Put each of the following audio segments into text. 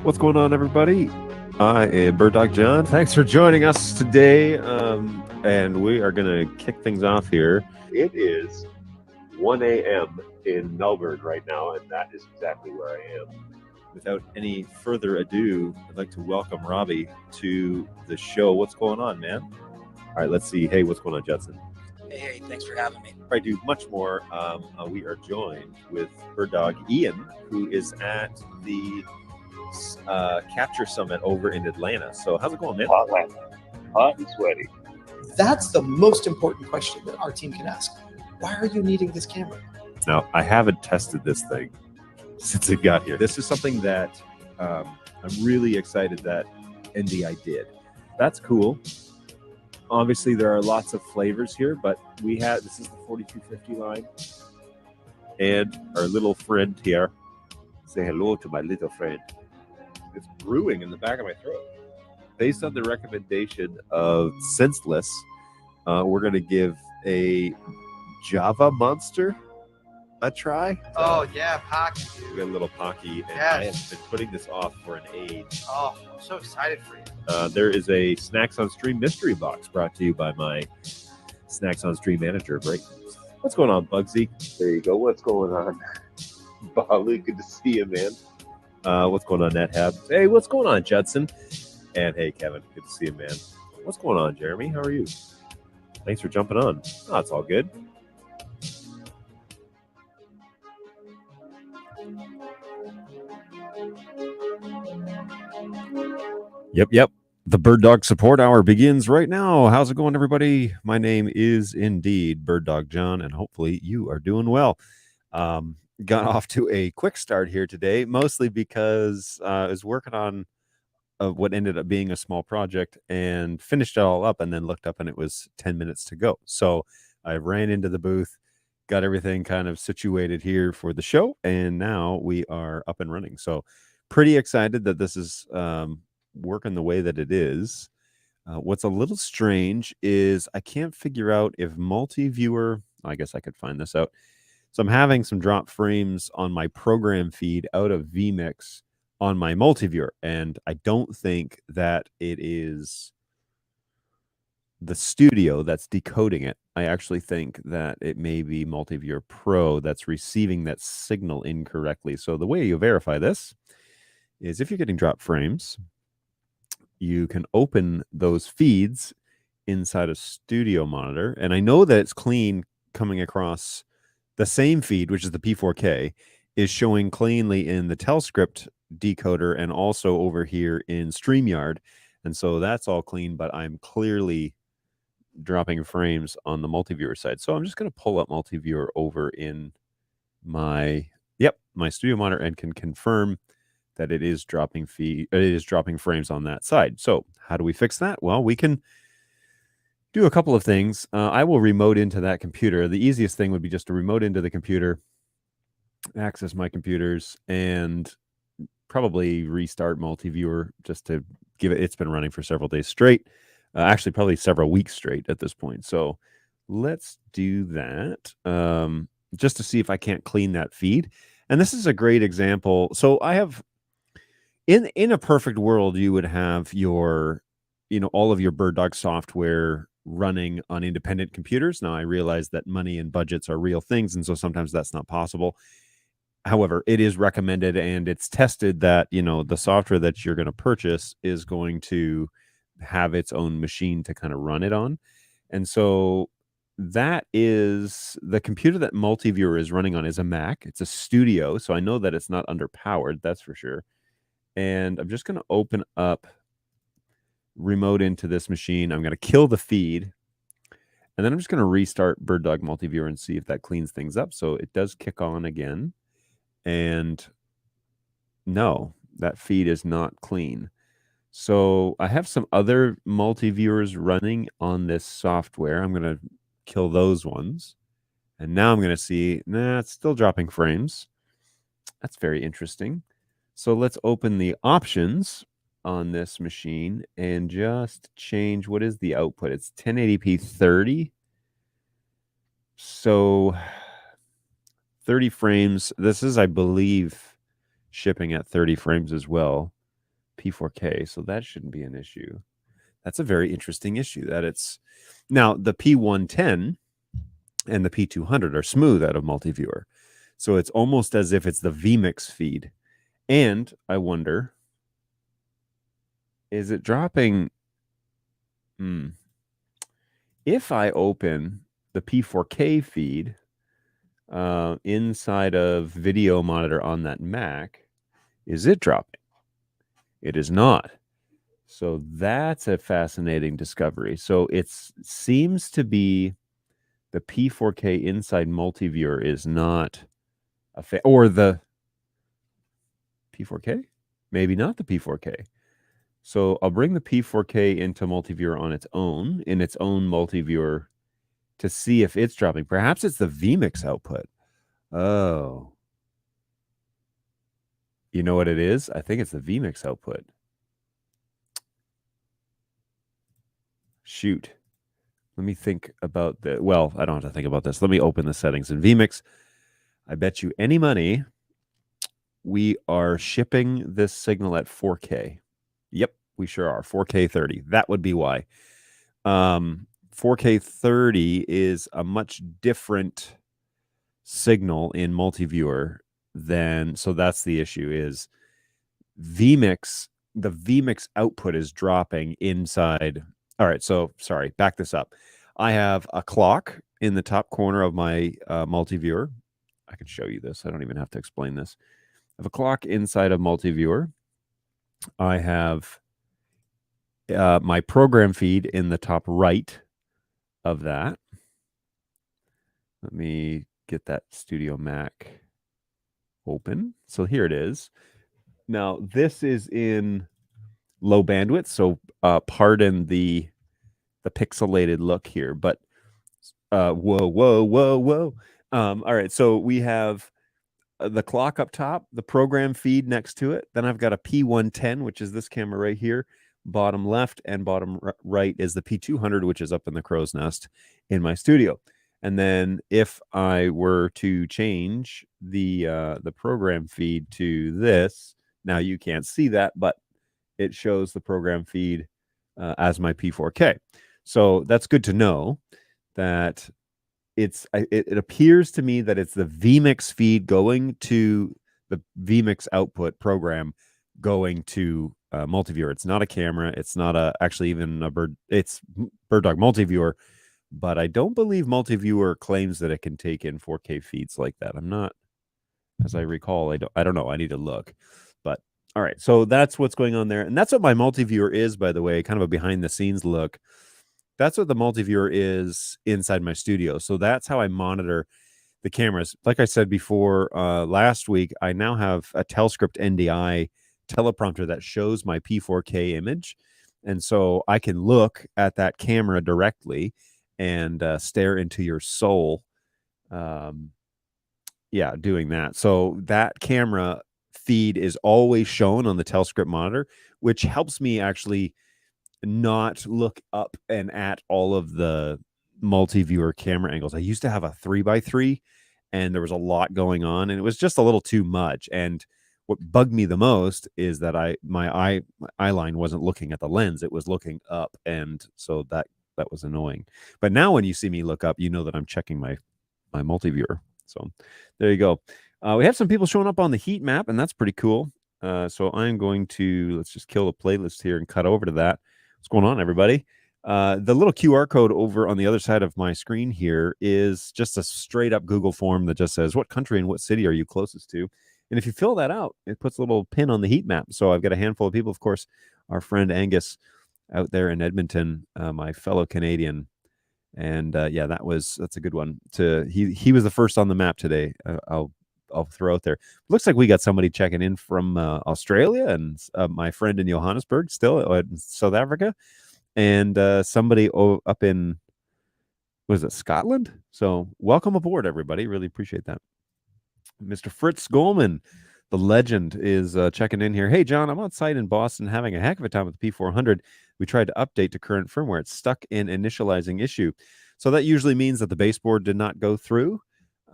What's going on, everybody? I am BirdDog John. Thanks for joining us today, and we are going to kick things off here. It is 1 a.m. in Melbourne right now, and that is exactly where I am. Without any further ado, I'd like to welcome Robbie to the show. What's going on, man? All right, let's see. Hey, what's going on, Judson? Hey, thanks for having me. I do much more. We are joined with BirdDog Ian, who is at the Capture Summit over in Atlanta. So how's it going, man? Hot and sweaty. That's the most important question that our team can ask. Why are you needing this camera? Now, I haven't tested this thing since it got here. This is something that I'm really excited that NDI did. That's cool. Obviously, there are lots of flavors here, but this is the 4250 line. And our little friend here. Say hello to my little friend. It's brewing in the back of my throat. Based on the recommendation of Senseless, we're going to give a Java Monster a try. Oh, yeah, Pocky. We got a little Pocky, and Yes. I have been putting this off for an age. Oh, I'm so excited for you. There is a Snacks on Stream mystery box brought to you by my Snacks on Stream manager, Brayton. What's going on, Bugsy? There you go. What's going on? Bali, good to see you, man. What's going on, NetHab? Hey, what's going on, Judson? And hey, Kevin, good to see you, man. What's going on, Jeremy? How are you? Thanks for jumping on. Oh, it's all good. Yep. The Bird Dog Support Hour begins right now. How's it going, everybody? My name is indeed BirdDog John, and hopefully you are doing well. Got off to a quick start here today, mostly because I was working on what ended up being a small project and finished it all up, and then looked up and it was 10 minutes to go. So I ran into the booth, got everything kind of situated here for the show, and now we are up and running. So pretty excited that this is working the way that it is. What's a little strange is I can't figure out if multi-viewer, I guess I could find this out. So I'm having some drop frames on my program feed out of vMix on my multi-viewer, and I don't think that it is the studio that's decoding it. I actually think that it may be multi-viewer Pro that's receiving that signal incorrectly. So the way you verify this is if you're getting drop frames, you can open those feeds inside a studio monitor. And I know that it's clean coming across the same feed, which is the P4K, is showing cleanly in the TelScript decoder and also over here in StreamYard. And so that's all clean, but I'm clearly dropping frames on the multi-viewer side. So I'm just going to pull up multi-viewer over in my studio monitor and can confirm that it is dropping frames on that side. So how do we fix that? Well, we can do a couple of things. I will remote into that computer. The easiest thing would be just to remote into the computer, access my computers, and probably restart multi-viewer just to give it. It's been running for several days straight. Actually, probably several weeks straight at this point. So let's do that just to see if I can't clean that feed. And this is a great example. So I have, in a perfect world, you would have your, all of your BirdDog software running on independent computers. Now, I realize that money and budgets are real things, and so sometimes that's not possible. However, it is recommended and it's tested that, the software that you're going to purchase is going to have its own machine to kind of run it on. And so that is the computer that Multiviewer is running on is a Mac. It's a Studio, so I know that it's not underpowered, that's for sure. And I'm just going to open up remote into this machine. I'm going to kill the feed. And then I'm just going to restart BirdDog Multiviewer and see if that cleans things up. So it does kick on again. And no, that feed is not clean. So I have some other multi-viewers running on this software. I'm going to kill those ones. And now I'm going to see, nah, it's still dropping frames. That's very interesting. So let's open the options on this machine and just change, what is the output? It's 1080p 30. So 30 frames. This is, I believe, shipping at 30 frames as well. P4K, so that shouldn't be an issue. That's a very interesting issue that it's now the P110 and the P200 are smooth out of Multiviewer. So it's almost as if it's the vMix feed. And I wonder, is it dropping? If I open the P4K feed inside of Video Monitor on that Mac, is it dropping? It is not. So that's a fascinating discovery. So it seems to be the P4K inside Multiviewer is not or the P4K? Maybe not the P4K. So I'll bring the P4K into Multiviewer on its own, in its own Multiviewer, to see if it's dropping. Perhaps it's the vMix output. Oh. You know what it is? I think it's the vMix output. Shoot. Let me think about the, well, I don't have to think about this. Let me open the settings in vMix. I bet you any money we are shipping this signal at 4K. Yep, we sure are. 4K 30. That would be why. 4K 30 is a much different signal in Multiviewer than, so that's the issue, is vMix, the vMix output is dropping inside. All right, so sorry, back this up. I have a clock in the top corner of my Multiviewer. I can show you this. I don't even have to explain this. I have a clock inside of Multiviewer. I have my program feed in the top right of that. Let me get that Studio Mac open. So here it is. Now, this is in low bandwidth, so pardon the pixelated look here, but whoa. All right, so we have the clock up top, the program feed next to it. Then I've got a P110, which is this camera right here. Bottom left and bottom right is the P200, which is up in the crow's nest in my studio. And then if I were to change the program feed to this, now you can't see that, but it shows the program feed as my P4K. So that's good to know that it appears to me that it's the vMix feed going to the vMix output program going to Multiviewer. It's not a camera. It's not actually even a it's BirdDog Multiviewer, but I don't believe Multiviewer claims that it can take in 4K feeds like that. I'm not, as I recall, I don't know. I need to look, but all right. So that's what's going on there. And that's what my Multiviewer is, by the way, kind of a behind the scenes look. That's what the Multiviewer is inside my studio. So that's how I monitor the cameras. Like I said before, last week, I now have a Telscript NDI teleprompter that shows my P4K image. And so I can look at that camera directly and stare into your soul. Yeah, doing that. So that camera feed is always shown on the Telscript monitor, which helps me actually not look up and at all of the Multiviewer camera angles. I used to have a 3x3 and there was a lot going on and it was just a little too much. And what bugged me the most is that my eye line wasn't looking at the lens, it was looking up, and so that was annoying. But now when you see me look up, you know that I'm checking my Multiviewer. So there you go. We have some people showing up on the heat map, and that's pretty cool. So I'm going to, let's just kill the playlist here and cut over to that. What's going on, everybody? The little QR code over on the other side of my screen here is just a straight up Google form that just says what country and what city are you closest to. And if you fill that out, it puts a little pin on the heat map. So I've got a handful of people, of course, our friend Angus out there in Edmonton, my fellow Canadian. And yeah, that's a good one. He was the first on the map today. I'll throw out there. Looks like we got somebody checking in from Australia, and my friend in Johannesburg, still in South Africa, and somebody up in, was it Scotland? So welcome aboard, everybody. Really appreciate that. Mr. Fritz Goldman, the legend, is checking in here. Hey, John, I'm on site in Boston having a heck of a time with the P400. We tried to update to current firmware. It's stuck in initializing issue. So that usually means that the baseboard did not go through.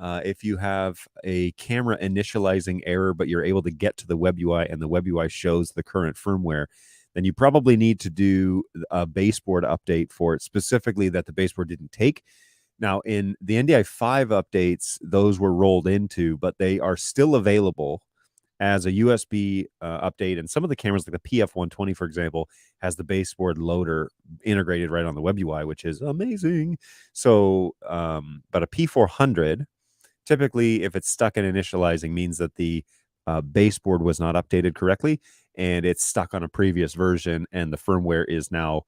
If you have a camera initializing error, but you're able to get to the web UI and the web UI shows the current firmware, then you probably need to do a baseboard update for it, specifically that the baseboard didn't take. Now, in the NDI 5 updates, those were rolled into, but they are still available as a USB update. And some of the cameras, like the PF120, for example, has the baseboard loader integrated right on the web UI, which is amazing. So, but a P400, typically, if it's stuck in initializing, means that the baseboard was not updated correctly, and it's stuck on a previous version, and the firmware is now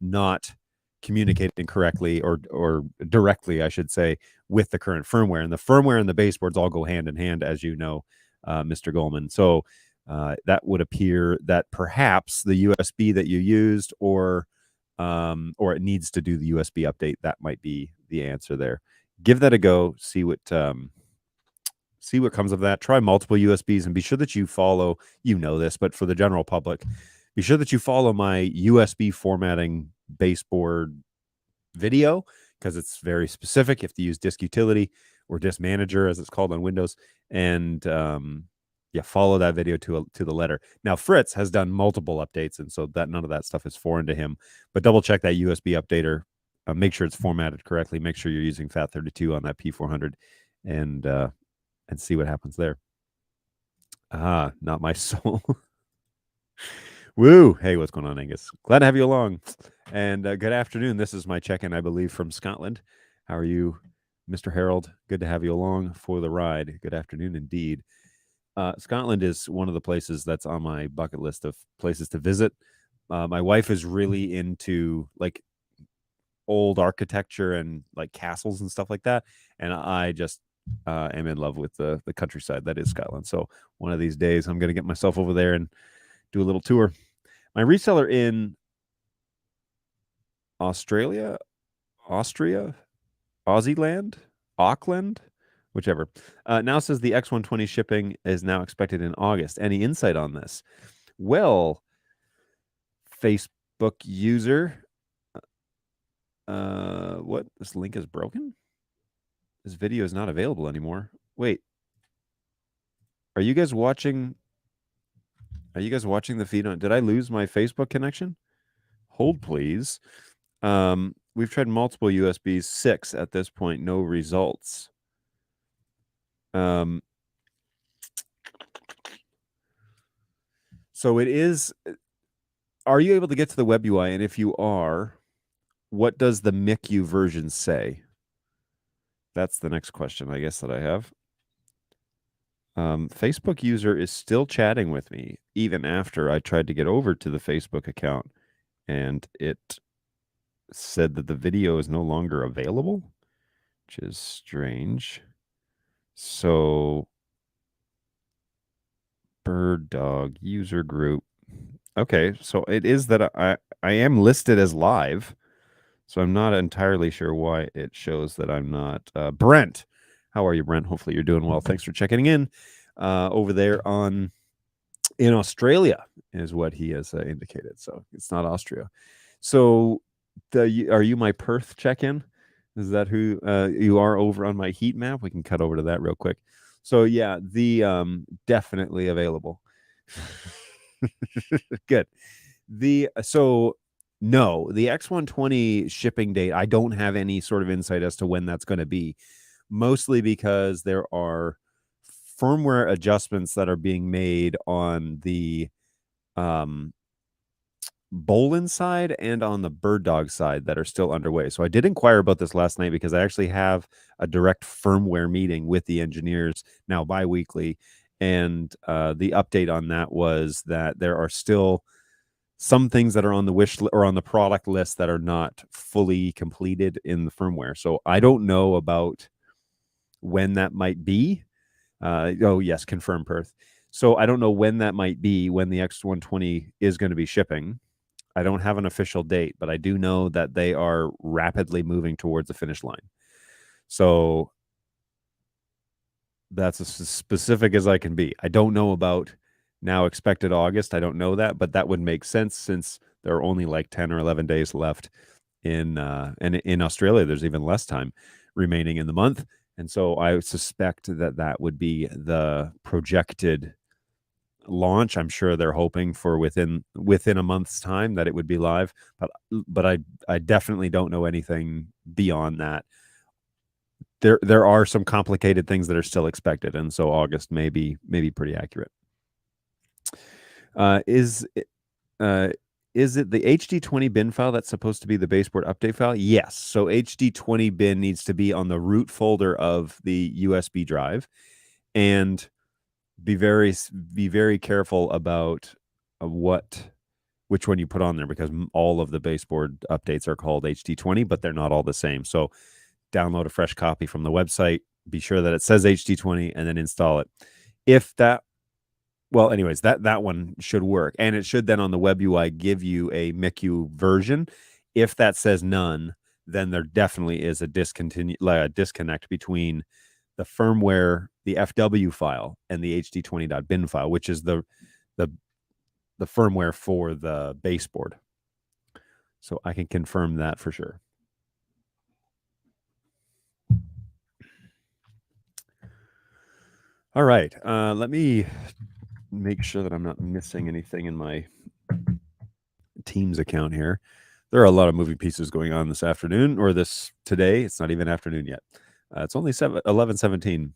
not communicating correctly or directly, I should say, with the current firmware. And the firmware and the baseboards all go hand in hand, as you know, Mr. Goldman. So that would appear that perhaps the USB that you used, or it needs to do the USB update. That might be the answer there. Give that a go. See what comes of that. Try multiple USBs and be sure that you follow. You know this, but for the general public, be sure that you follow my USB formatting baseboard video, because it's very specific. You have to use disk utility or disk manager, as it's called on Windows, and yeah, follow that video to the letter. Now, Fritz has done multiple updates, and so that none of that stuff is foreign to him. But double check that USB updater. Make sure it's formatted correctly. Make sure you're using FAT32 on that P400, and see what happens there. Not my soul. Woo! Hey, what's going on, Angus? Glad to have you along. And good afternoon. This is my check-in, I believe, from Scotland. How are you, Mr. Harold? Good to have you along for the ride. Good afternoon indeed. Scotland is one of the places that's on my bucket list of places to visit. My wife is really into like old architecture and like castles and stuff like that, and I just am in love with the countryside that is Scotland. So one of these days, I'm going to get myself over there and do a little tour. My reseller in Austria, Aussieland, Auckland, whichever, now says the X120 shipping is now expected in August. Any insight on this? Well, Facebook user, what? This link is broken? This video is not available anymore. Wait. Are you guys watching the feed on? Did I lose my Facebook connection? Hold, please. We've tried multiple USBs, 6 at this point, no results. So it is. Are you able to get to the web UI? And if you are, what does the MICU version say? That's the next question, I guess, that I have. Facebook user is still chatting with me even after I tried to get over to the Facebook account, and it said that the video is no longer available, which is strange. So Bird Dog user group. Okay, so it is that I am listed as live, so I'm not entirely sure why it shows that I'm not. Brent, how are you, Brent? Hopefully you're doing well. Thanks for checking in. Over there in Australia is what he has indicated. So it's not Austria. So are you my Perth check-in? Is that who you are over on my heat map? We can cut over to that real quick. So yeah, the definitely available. Good. So no, the X120 shipping date, I don't have any sort of insight as to when that's going to be, mostly because there are firmware adjustments that are being made on the Bolin side and on the BirdDog side that are still underway. So I did inquire about this last night because I actually have a direct firmware meeting with the engineers now bi-weekly. And the update on that was that there are still some things that are on the or on the product list that are not fully completed in the firmware. So I don't know about when that might be. Oh, yes, confirm Perth. So I don't know when that might be, when the X120 is going to be shipping. I don't have an official date, but I do know that they are rapidly moving towards the finish line. So that's as specific as I can be. I don't know about now expected August. I don't know that, but that would make sense since there are only like 10 or 11 days left and in Australia, there's even less time remaining in the month. And so I suspect that that would be the projected launch. I'm sure they're hoping for within a month's time that it would be live, but I definitely don't know anything beyond that. There are some complicated things that are still expected, and so August may be pretty accurate. Is it the HD20 bin file that's supposed to be the baseboard update file? Yes. So HD20 bin needs to be on the root folder of the USB drive, and be very careful about which one you put on there, because all of the baseboard updates are called HD20, but they're not all the same. So download a fresh copy from the website, be sure that it says HD20, and then install it. If that, well, anyways, that one should work, and it should then on the web UI give you a MICU version. If that says none, then there definitely is a disconnect between the firmware, the FW file, and the HD20.bin file, which is the firmware for the baseboard. So I can confirm that for sure. All right. Let me make sure that I'm not missing anything in my Teams account here. There are a lot of moving pieces going on this afternoon, or today. It's not even afternoon yet. It's only 11:17.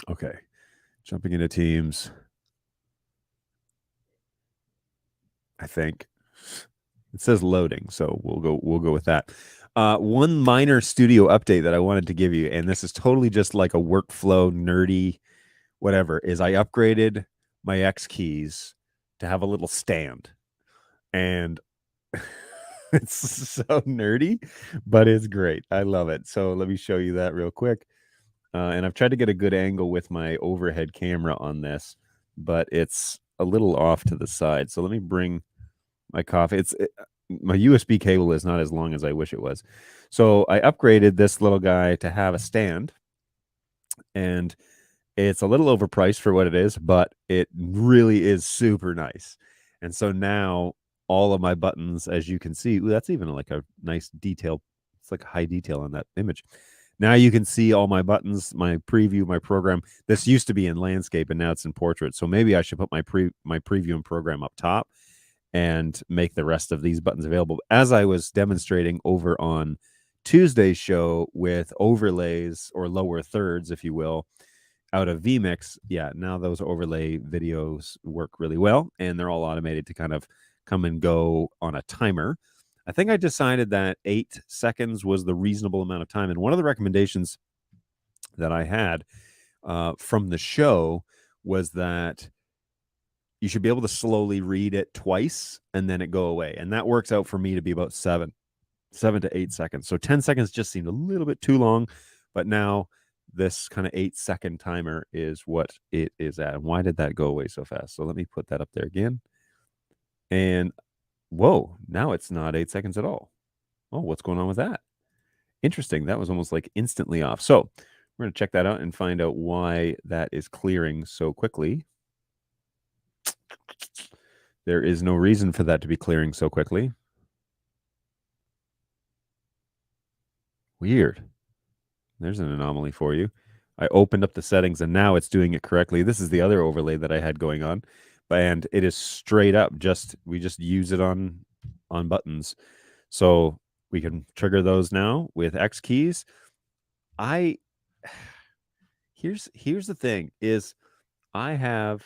Okay. Jumping into Teams. I think it says loading, so we'll go with that. One minor studio update that I wanted to give you, and this is totally just like a workflow nerdy whatever, is I upgraded my X keys to have a little stand, and it's so nerdy, but it's great. I love it. So let me show you that real quick. And I've tried to get a good angle with my overhead camera on this, but it's a little off to the side. So let me bring my coffee. My USB cable is not as long as I wish it was. So I upgraded this little guy to have a stand, and it's a little overpriced for what it is, but it really is super nice. And so now all of my buttons, as you can see, that's even like a nice detail. It's like high detail on that image. Now you can see all my buttons, my preview, my program. This used to be in landscape, and now it's in portrait. So maybe I should put my preview and program up top and make the rest of these buttons available. As I was demonstrating over on Tuesday's show with overlays, or lower thirds, if you will, out of vMix, yeah, now those overlay videos work really well, and they're all automated to kind of come and go on a timer. I think I decided that 8 seconds was the reasonable amount of time, and one of the recommendations that I had from the show was that you should be able to slowly read it twice and then it go away, and that works out for me to be about 7 to 8 seconds. So 10 seconds just seemed a little bit too long, but now this kind of 8-second timer is what it is at. And why did that go away so fast? So let me put that up there again. And whoa, now it's not 8 seconds at all. Oh, what's going on with that? Interesting. That was almost like instantly off. So we're going to check that out and find out why that is clearing so quickly. There is no reason for that to be clearing so quickly. Weird. There's an anomaly for you. I opened up the settings and now it's doing it correctly. This is the other overlay that I had going on, and it is straight up we just use it on buttons. So we can trigger those now with X keys. Here's the thing is I have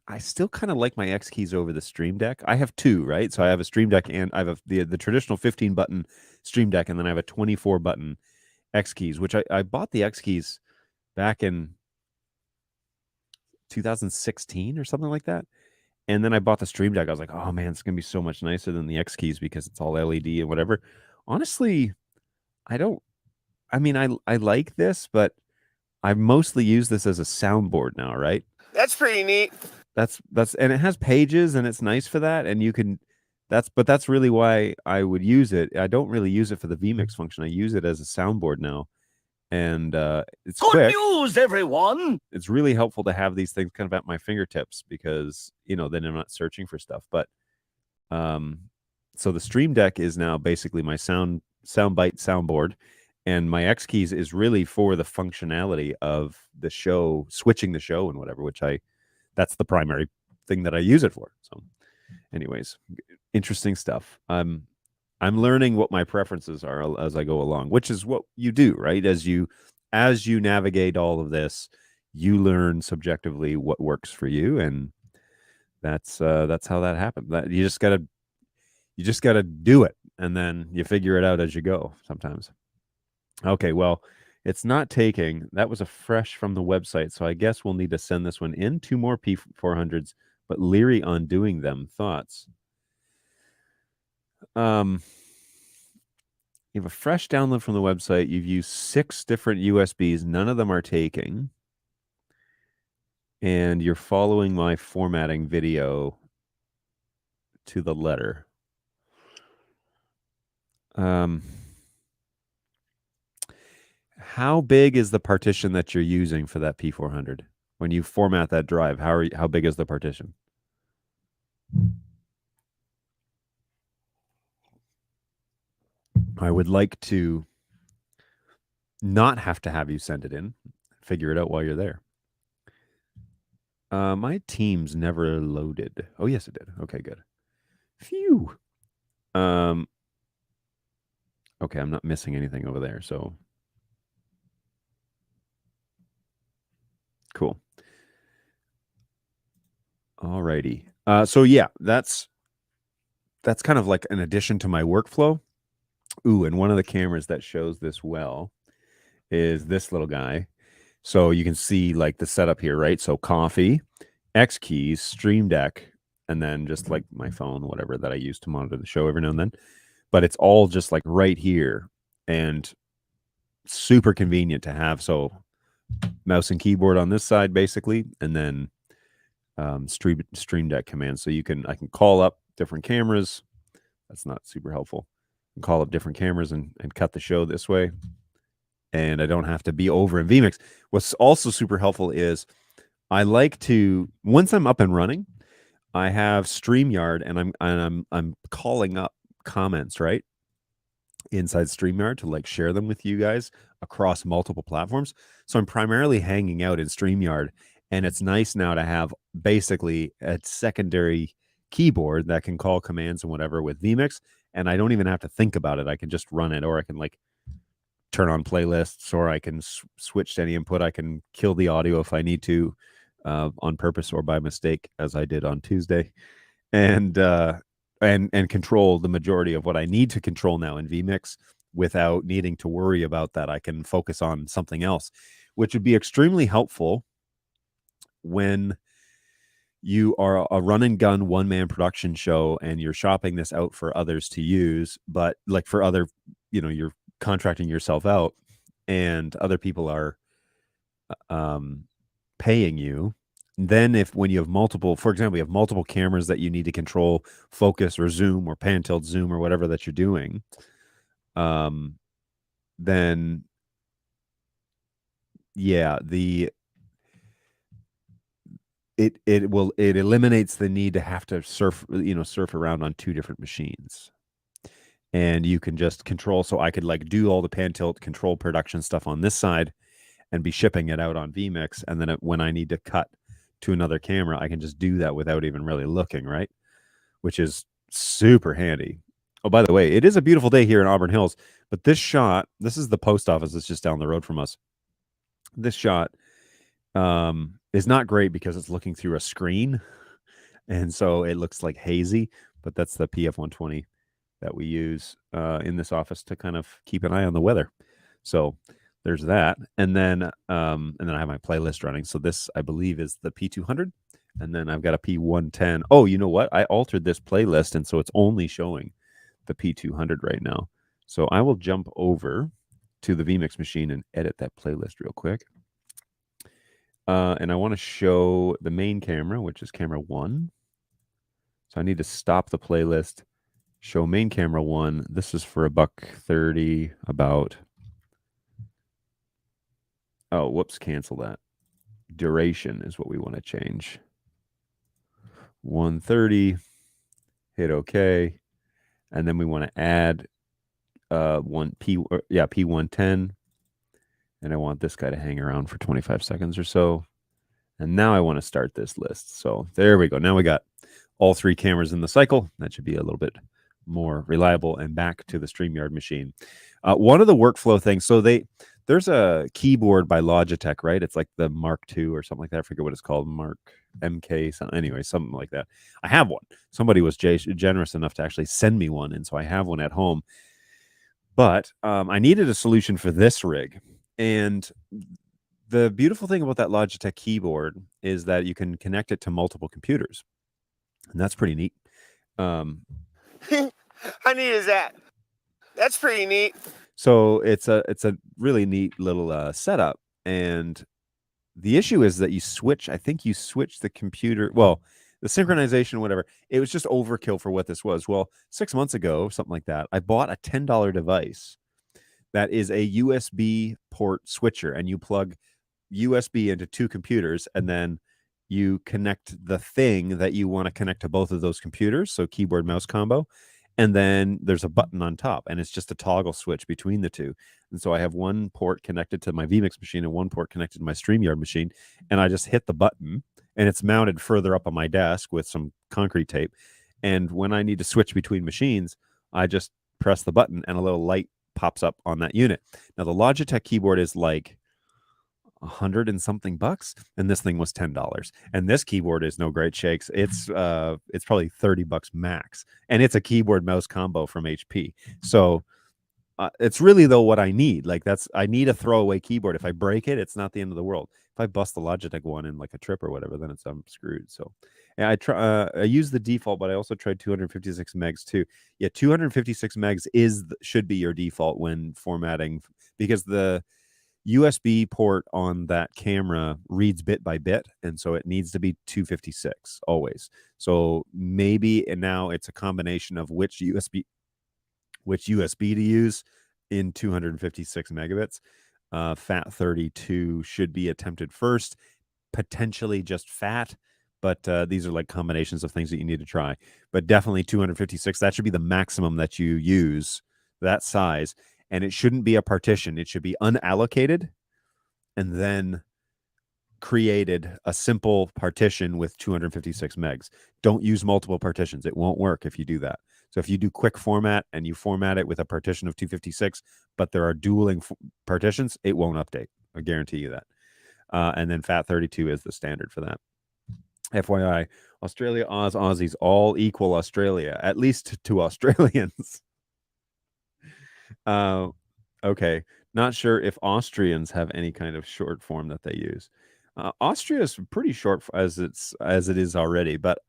I still kind of like my X keys over the Stream Deck. I have two, right? So I have a Stream Deck and I have the traditional 15 button Stream Deck, and then I have a 24 button X keys, which I bought the X keys back in 2016 or something like that. And then I bought the Stream Deck. I was like, oh man, it's gonna be so much nicer than the X keys because it's all LED and whatever. Honestly, I mean, I like this, but I mostly use this as a soundboard now, right? That's pretty neat. That's and it has pages and it's nice for that. And you can that's really why I would use it. I don't really use it for the vMix function. I use it as a soundboard now. And it's Good quick. news, everyone. It's really helpful to have these things kind of at my fingertips because, then I'm not searching for stuff. But so the Stream Deck is now basically my soundbite soundboard, and my X keys is really for the functionality of the show, switching the show and whatever, that's the primary thing that I use it for. So anyways, interesting stuff. I'm learning what my preferences are as I go along, which is what you do, right? As you navigate all of this, you learn subjectively what works for you, and that's how that happened. That you just gotta do it, and then you figure it out as you go sometimes. Okay, well, it's not taking. That was a fresh from the website, so I guess we'll need to send this one in. 2 more P400s, but leery on doing them. Thoughts? You have a fresh download from the website. You've used 6 different USBs. None of them are taking. And you're following my formatting video to the letter. How big is the partition that you're using for that P400? When you format that drive, how big is the partition? I would like to not have to have you send it in. Figure it out while you're there. My Teams never loaded. Oh, yes, it did. Okay, good. Phew. Okay, I'm not missing anything over there, so cool. Alrighty. So yeah, that's kind of like an addition to my workflow. Ooh, and one of the cameras that shows this well is this little guy. So you can see like the setup here, right? So coffee, X keys, Stream Deck, and then just like my phone, whatever that I use to monitor the show every now and then. But it's all just like right here and super convenient to have. So mouse and keyboard on this side, basically, and then Stream Deck commands. So I can call up different cameras. That's not super helpful. I can call up different cameras and cut the show this way. And I don't have to be over in vMix. What's also super helpful is I like to, once I'm up and running, I have StreamYard and I'm calling up comments, right? Inside StreamYard to like share them with you guys across multiple platforms. So I'm primarily hanging out in StreamYard, and it's nice now to have basically a secondary keyboard that can call commands and whatever with vMix, and I don't even have to think about it. I can just run it, or I can like turn on playlists, or I can switch to any input. I can kill the audio if I need to on purpose or by mistake, as I did on Tuesday, and control the majority of what I need to control now in vMix without needing to worry about that. I can focus on something else, which would be extremely helpful when you are a run and gun one-man production show and you're shopping this out for others to use, but like for other, you're contracting yourself out and other people are paying you. Then when you have multiple, for example, you have multiple cameras that you need to control focus or zoom or pan tilt zoom or whatever that you're doing, then yeah, it eliminates the need to have to surf around on 2 different machines. And you can just control. So I could like do all the pan tilt control production stuff on this side and be shipping it out on vMix. And then when I need to cut to another camera, I can just do that without even really looking, right? Which is super handy. Oh, by the way, it is a beautiful day here in Auburn Hills, but this is the post office that's just down the road from us. This shot is not great because it's looking through a screen, and so it looks like hazy. But that's the PF120 that we use in this office to kind of keep an eye on the weather. So there's that, and then I have my playlist running. So this, I believe, is the P200, and then I've got a P110. Oh, you know what? I altered this playlist, and so it's only showing the P200 right now. So I will jump over to the vMix machine and edit that playlist real quick. And I want to show the main camera, which is camera 1. So I need to stop the playlist, show main camera 1. This is for $130 about. Oh, whoops, cancel that. Duration is what we want to change. 130, hit OK. And then we want to add P110. And I want this guy to hang around for 25 seconds or so. And now I want to start this list. So there we go. Now we got all 3 cameras in the cycle. That should be a little bit more reliable, and back to the StreamYard machine. One of the workflow things, so there's a keyboard by Logitech, right? It's like the Mark II or something like that. I forget what it's called, Mark MK, anyway, something like that. I have one. Somebody was generous enough to actually send me one, and so I have one at home. But I needed a solution for this rig, and the beautiful thing about that Logitech keyboard is that you can connect it to multiple computers, and that's pretty neat. How neat is that? That's pretty neat. So it's a really neat little setup, and the issue is that I think you switch the computer, well, the synchronization, whatever. It was just overkill for what this was. Well, 6 months ago, something like that, I bought a $10 device that is a USB port switcher, and you plug USB into 2 computers, and then you connect the thing that you want to connect to both of those computers, so keyboard mouse combo, and then there's a button on top, and it's just a toggle switch between the 2. And so I have one port connected to my vMix machine and one port connected to my StreamYard machine, and I just hit the button, and it's mounted further up on my desk with some concrete tape. And when I need to switch between machines, I just press the button and a little light pops up on that unit. Now the Logitech keyboard is like $100 and something bucks, and this thing was $10. And this keyboard is no great shakes. It's probably $30 max, and it's a keyboard mouse combo from HP. So it's really though what I need. Like I need a throwaway keyboard. If I break it, it's not the end of the world. If I bust the Logitech one in like a trip or whatever, then I'm screwed. So yeah, I use the default, but I also tried 256 megs too. Yeah, 256 megs should be your default when formatting, because the USB port on that camera reads bit by bit, and so it needs to be 256 always. So maybe, and now it's a combination of which USB to use in 256 megabits. FAT32 should be attempted first, potentially just FAT, but these are like combinations of things that you need to try. But definitely 256, that should be the maximum that you use, that size. And it shouldn't be a partition. It should be unallocated and then created a simple partition with 256 megs. Don't use multiple partitions. It won't work if you do that. So if you do quick format and you format it with a partition of 256, but there are dueling partitions, it won't update. I guarantee you that. And then FAT32 is the standard for that. FYI, Australia, Aussies, all equal Australia, at least to Australians. Okay, not sure if Austrians have any kind of short form that they use. Austria is pretty short as it is already, but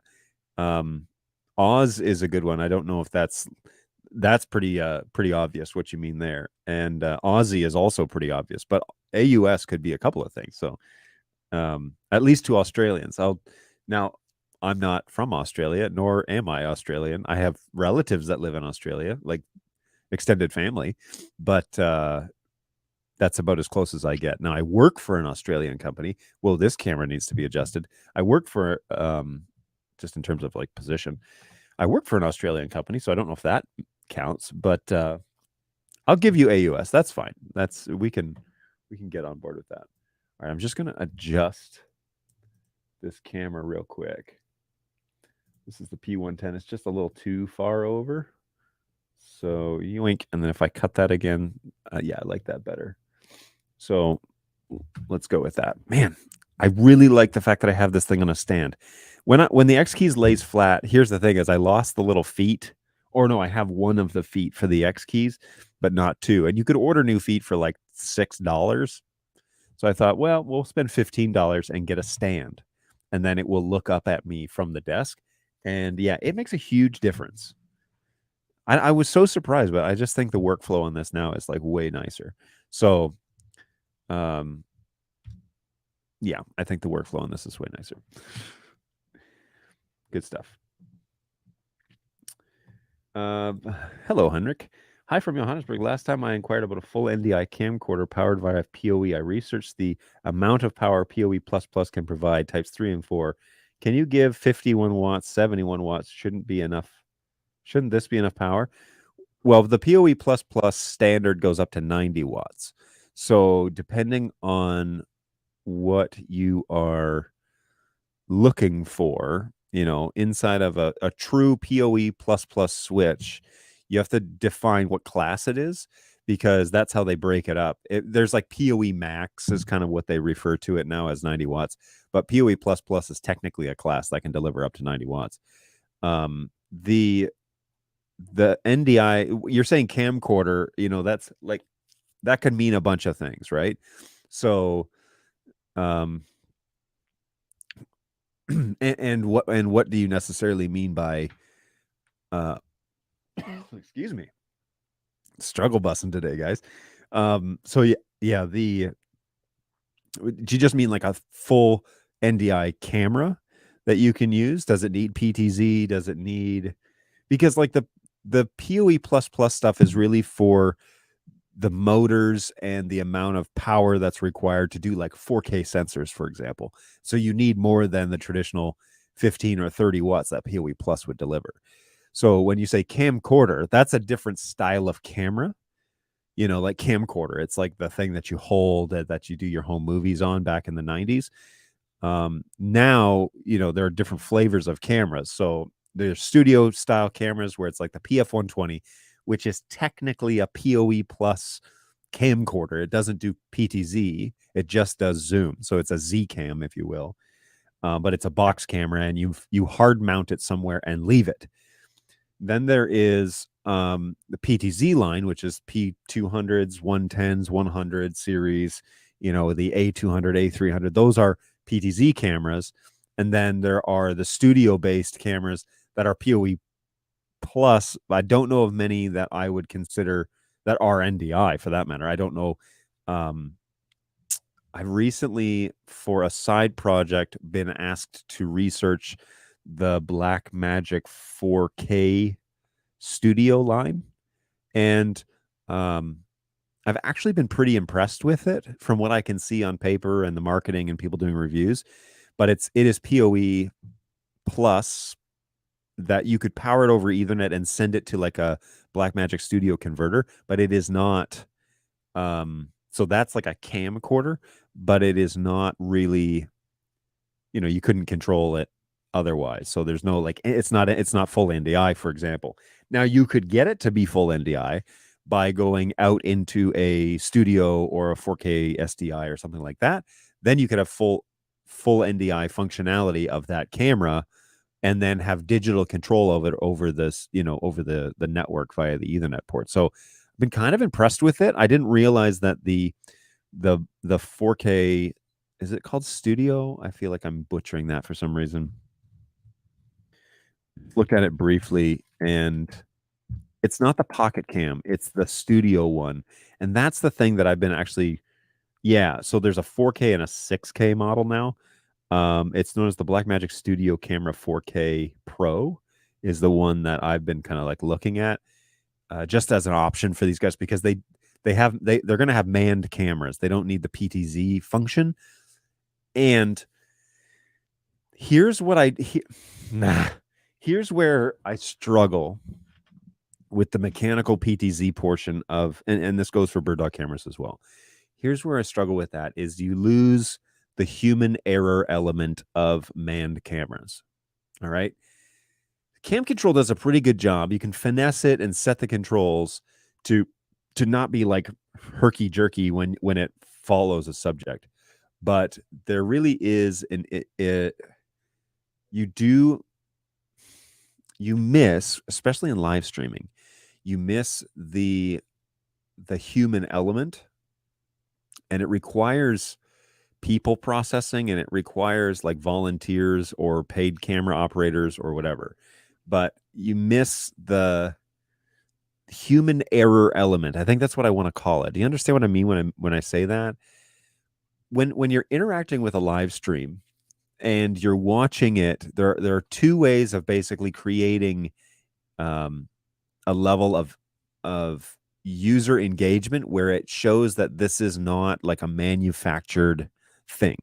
Oz is a good one. I don't know if that's pretty obvious what you mean there, and Aussie is also pretty obvious, but AUS could be a couple of things. So at least to Australians. Now I'm not from Australia, nor am I Australian. I have relatives that live in Australia, like extended family, but that's about as close as I get. Now I work for an Australian company. Well, this camera needs to be adjusted. I work for just in terms of like position, I work for an Australian company, so I don't know if that counts, but I'll give you AUS. That's fine. We can get on board with that. All right, I'm just gonna adjust this camera real quick. This is the P110. It's just a little too far over. So yoink, and then if I cut that again, yeah, I like that better. So let's go with that. Man, I really like the fact that I have this thing on a stand. When the X keys lays flat, here's the thing: is I lost the little feet, or no, I have one of the feet for the X keys, but not two. And you could order new feet for like $6. So I thought, well, we'll spend $15 and get a stand, and then it will look up at me from the desk. And yeah, it makes a huge difference. I was so surprised, but I just think the workflow on this now is like way nicer. So, yeah, I think the workflow on this is way nicer. Good stuff. Hello, Henrik. Hi from Johannesburg. Last time I inquired about a full NDI camcorder powered via PoE. I researched the amount of power PoE++ can provide, types 3 and 4. Can you give 51 watts, 71 watts? Shouldn't this be enough power? Well, the PoE++ standard goes up to 90 watts. So depending on what you are looking for, inside of a true PoE++ switch, you have to define what class it is, because that's how they break it up. There's like PoE Max is kind of what they refer to it now as 90 watts, but PoE++ is technically a class that can deliver up to 90 watts. The NDI, you're saying camcorder, that's like, that could mean a bunch of things, right? So, and what do you necessarily mean by excuse me, struggle bussing today, guys. So yeah, do you just mean like a full NDI camera that you can use? Does it need PTZ? Does it need, because like the PoE++ stuff is really for the motors and the amount of power that's required to do like 4K sensors, for example. So you need more than the traditional 15 or 30 watts that PoE+ would deliver. So when you say camcorder, that's a different style of camera, like camcorder. It's like the thing that you hold, that you do your home movies on back in the 90s. Now, there are different flavors of cameras. So there's studio style cameras where it's like the PF120, which is technically a PoE+ camcorder. It doesn't do PTZ. It just does zoom. So it's a Z cam, if you will. But it's a box camera, and you hard mount it somewhere and leave it. Then there is the PTZ line, which is P200s, 110s, 100 series, the A200, A300. Those are PTZ cameras. And then there are the studio-based cameras that are PoE+. I don't know of many that I would consider that are NDI, for that matter. I don't know. I've recently, for a side project, been asked to research the Blackmagic 4K studio line, and I've actually been pretty impressed with it from what I can see on paper and the marketing and people doing reviews. But it is PoE+ that you could power it over Ethernet and send it to like a Blackmagic Studio converter, but it is not. So that's like a camcorder, but it is not really, you couldn't control it otherwise. So there's no, like, it's not full NDI, for example. Now you could get it to be full NDI by going out into a studio or a 4K SDI or something like that. Then you could have full NDI functionality of that camera, and then have digital control of it over this, over the network via the Ethernet port. So I've been kind of impressed with it. I didn't realize that the 4K, is it called Studio? I feel like I'm butchering that for some reason. Look at it briefly, and it's not the Pocket Cam, it's the Studio one. And that's the thing that I've been actually, so there's a 4K and a 6K model now. It's known as the Blackmagic Studio Camera 4K Pro is the one that I've been kind of like looking at, just as an option for these guys, because they're going to have manned cameras. They don't need the PTZ function. And here's what here's where I struggle with the mechanical PTZ portion of, and this goes for BirdDog cameras as well. Here's where I struggle with that, is you lose the human error element of manned cameras. All right. Cam control does a pretty good job. You can finesse it and set the controls to not be like herky jerky when it follows a subject. but there really is you miss, especially in live streaming, you miss the human element, and it requires people processing, and it requires like volunteers or paid camera operators or whatever, but you miss the human error element. I think that's what I want to call it. Do you understand what I mean when I say that? When you're interacting with a live stream and you're watching it, there are two ways of basically creating a level of user engagement where it shows that this is not like a manufactured thing.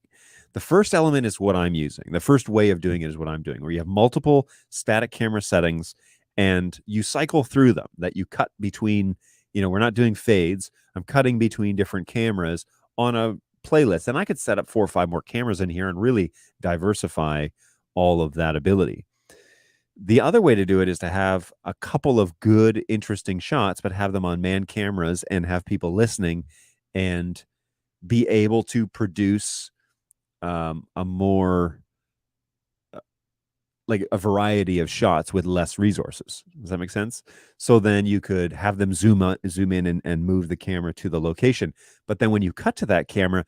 The first element is what I'm using. The first way of doing it is what I'm doing, where you have multiple static camera settings and you cycle through them, that you cut between, we're not doing fades. I'm cutting between different cameras on a playlist. And I could set up 4 or 5 more cameras in here and really diversify all of that ability. The other way to do it is to have a couple of good, interesting shots, but have them on man cameras and have people listening and be able to produce a more like a variety of shots with less resources. Does that make sense? So then you could have them zoom in and move the camera to the location. But then when you cut to that camera,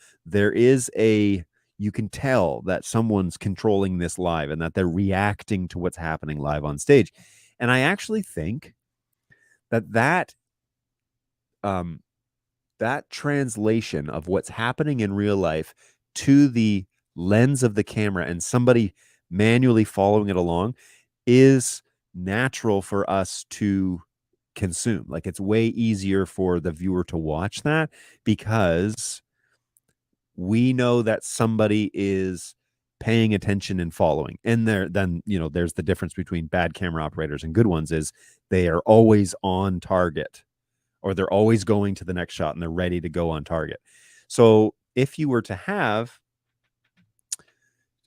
you can tell that someone's controlling this live and that they're reacting to what's happening live on stage. And I actually think that translation of what's happening in real life to the lens of the camera and somebody manually following it along is natural for us to consume. Like, it's way easier for the viewer to watch that because we know that somebody is paying attention and following. And there's the difference between bad camera operators and good ones is they are always on target, or they're always going to the next shot and they're ready to go on target. So if you were to have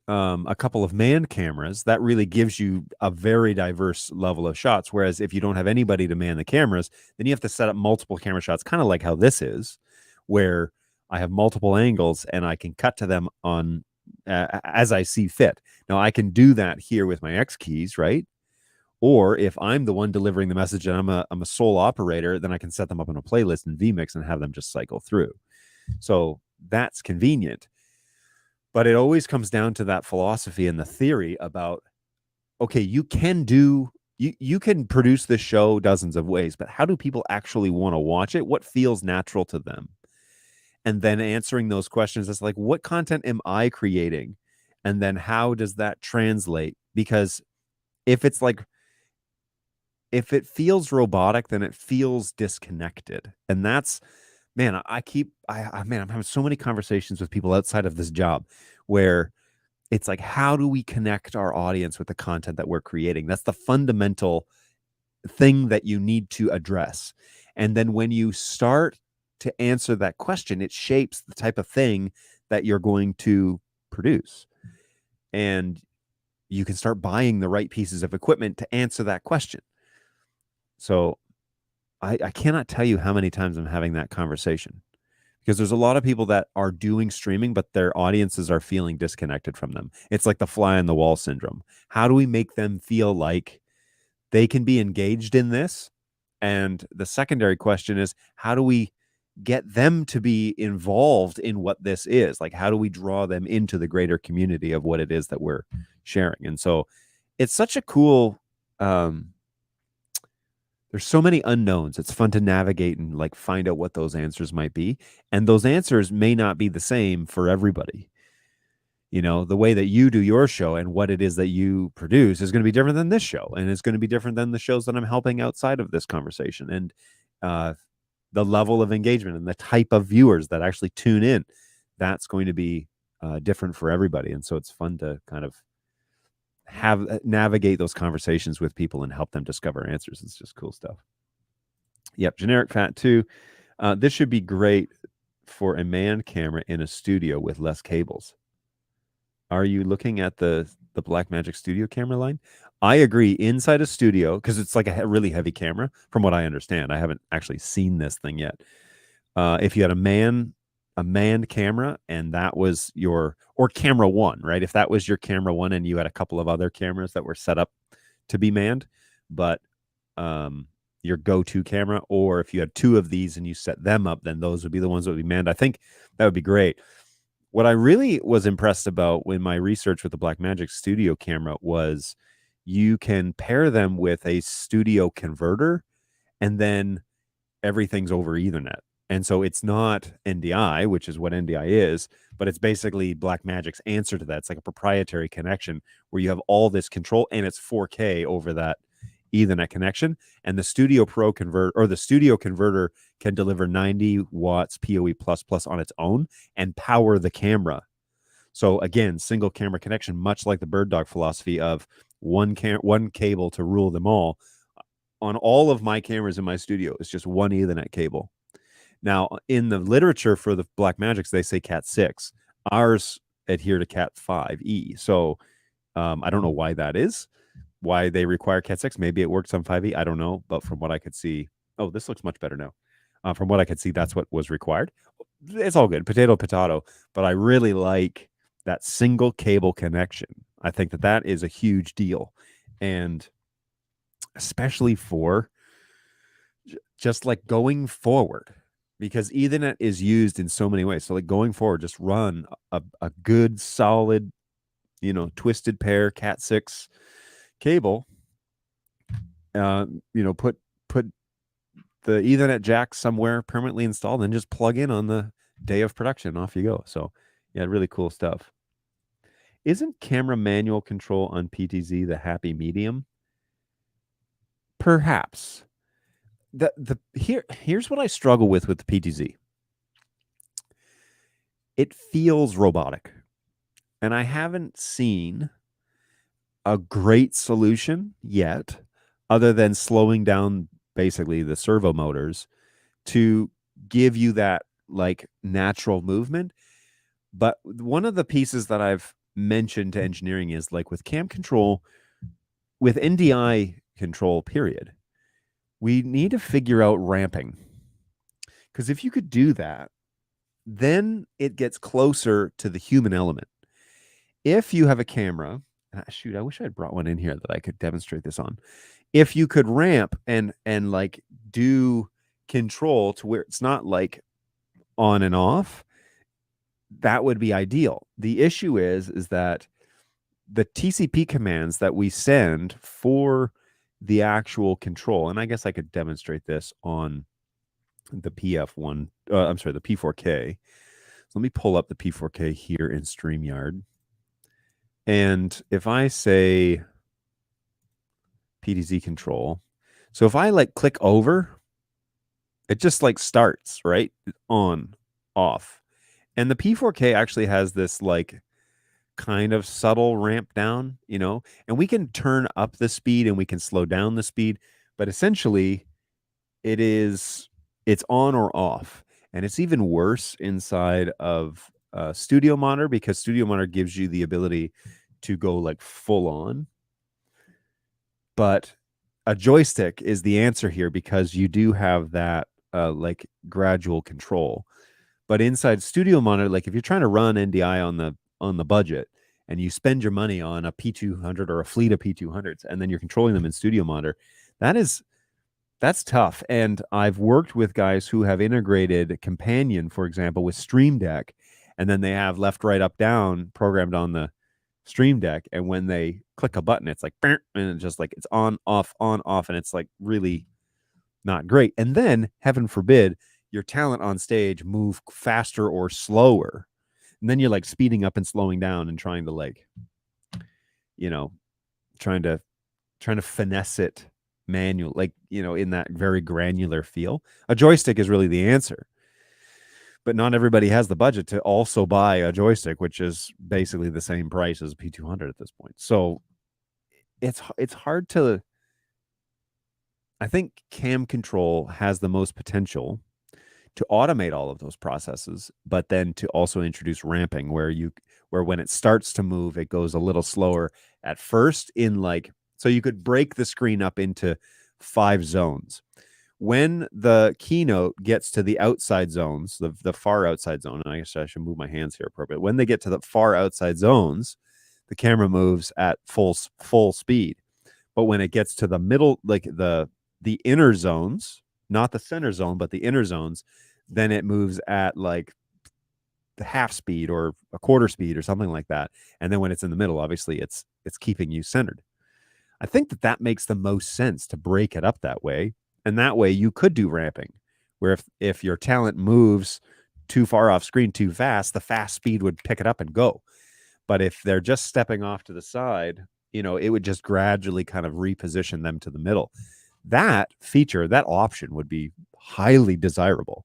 a couple of man cameras, that really gives you a very diverse level of shots. Whereas if you don't have anybody to man the cameras, then you have to set up multiple camera shots, kind of like how this is, where I have multiple angles and I can cut to them on as I see fit. Now I can do that here with my X keys, right? Or if I'm the one delivering the message and I'm a sole operator, then I can set them up in a playlist in vMix and have them just cycle through. So that's convenient. But it always comes down to that philosophy and the theory about, okay, you can produce this show dozens of ways, but how do people actually want to watch it? What feels natural to them? And then answering those questions, it's like, what content am I creating? And then how does that translate? Because if it feels robotic, then it feels disconnected. And that's, man, I'm having so many conversations with people outside of this job where it's like, how do we connect our audience with the content that we're creating? That's the fundamental thing that you need to address. And then when you start to answer that question, it shapes the type of thing that you're going to produce. And you can start buying the right pieces of equipment to answer that question. So I cannot tell you how many times I'm having that conversation, because there's a lot of people that are doing streaming, but their audiences are feeling disconnected from them. It's like the fly on the wall syndrome. How do we make them feel like they can be engaged in this? And the secondary question is, how do we get them to be involved in what this is? Like, how do we draw them into the greater community of what it is that we're sharing? And so it's such a cool, there's so many unknowns. It's fun to navigate and like find out what those answers might be. And those answers may not be the same for everybody. The way that you do your show and what it is that you produce is going to be different than this show. And it's going to be different than the shows that I'm helping outside of this conversation. And the level of engagement and the type of viewers that actually tune in, that's going to be different for everybody. And so it's fun to kind of navigate those conversations with people and help them discover answers. It's just cool stuff. Yep. Generic Fat 2. This should be great for a man camera in a studio with less cables. Are you looking at the Blackmagic Studio camera line? I agree. Inside a studio, because it's like a really heavy camera, from what I understand. I haven't actually seen this thing yet. If you had a man a manned camera and that was your, or camera one, right? If that was your camera one and you had a couple of other cameras that were set up to be manned, but your go-to camera, or if you had two of these and you set them up, then those would be the ones that would be manned. I think that would be great. What I really was impressed about in my research with the Blackmagic Studio camera was you can pair them with a studio converter and then everything's over Ethernet. And so it's not NDI, which is what NDI is, but it's basically Blackmagic's answer to that. It's like a proprietary connection where you have all this control and it's 4K over that Ethernet connection. And the Studio Pro convert, or the Studio converter, can deliver 90 watts PoE++ on its own and power the camera. So again, single camera connection, much like the BirdDog philosophy of one cable to rule them all. On all of my cameras in my studio, it's just one Ethernet cable. Now, in the literature for the Blackmagics, they say Cat 6. Ours adhere to Cat 5e. So I don't know why that is, why they require Cat 6. Maybe it works on 5e. I don't know. But from what I could see, oh, this looks much better now. From what I could see, that's what was required. It's all good. Potato, potato. But I really like that single cable connection. I think that that is a huge deal. And especially for just like going forward, because Ethernet is used in so many ways. So like going forward, just run a good solid, twisted pair Cat 6 cable, put the Ethernet jack somewhere permanently installed and just plug in on the day of production. Off you go. So yeah, really cool stuff. Isn't camera manual control on PTZ the happy medium? Perhaps. Here's what I struggle with the PTZ. It feels robotic, and I haven't seen a great solution yet, other than slowing down basically the servo motors to give you that like natural movement. But one of the pieces that I've mentioned to engineering is like with cam control, with NDI control, period, we need to figure out ramping. Because if you could do that, then it gets closer to the human element. If you have a camera, shoot, I wish I had brought one in here that I could demonstrate this on. If you could ramp and like do control to where it's not like on and off, that would be ideal. The issue is that the TCP commands that we send for the actual control, and I guess I could demonstrate this on the PF1, I'm sorry, the P4K. So let me pull up the P4K here in StreamYard. And if I say PTZ control, so if I like click over, it just like starts, right? On, off. And the P4K actually has this like kind of subtle ramp down, and we can turn up the speed and we can slow down the speed, but essentially it's on or off. And it's even worse inside of Studio Monitor, because Studio Monitor gives you the ability to go like full on. But a joystick is the answer here, because you do have that like gradual control. But inside Studio Monitor, like if you're trying to run NDI on the budget and you spend your money on a P200 or a fleet of P200s, and then you're controlling them in Studio Monitor, that's tough. And I've worked with guys who have integrated Companion, for example, with Stream Deck, and then they have left, right, up, down programmed on the Stream Deck. And when they click a button, it's like, and it's just like, it's on, off, and it's like really not great. And then, heaven forbid, your talent on stage move faster or slower. And then you're like speeding up and slowing down and trying to like, trying to finesse it manual, like, in that very granular feel. A joystick is really the answer. But not everybody has the budget to also buy a joystick, which is basically the same price as a P200 at this point. So it's hard to, I think cam control has the most potential to automate all of those processes, but then to also introduce ramping where when it starts to move, it goes a little slower at first so you could break the screen up into 5 zones when the keynote gets to the outside zones, the far outside zone, and I guess I should move my hands here appropriately. When they get to the far outside zones, the camera moves at full speed. But when it gets to the middle, like the inner zones, not the center zone, but the inner zones, then it moves at like the half speed or a quarter speed or something like that. And then when it's in the middle, obviously it's keeping you centered. I think that makes the most sense to break it up that way. And that way you could do ramping, where if your talent moves too far off screen too fast, the fast speed would pick it up and go. But if they're just stepping off to the side, it would just gradually kind of reposition them to the middle. That feature, that option would be highly desirable,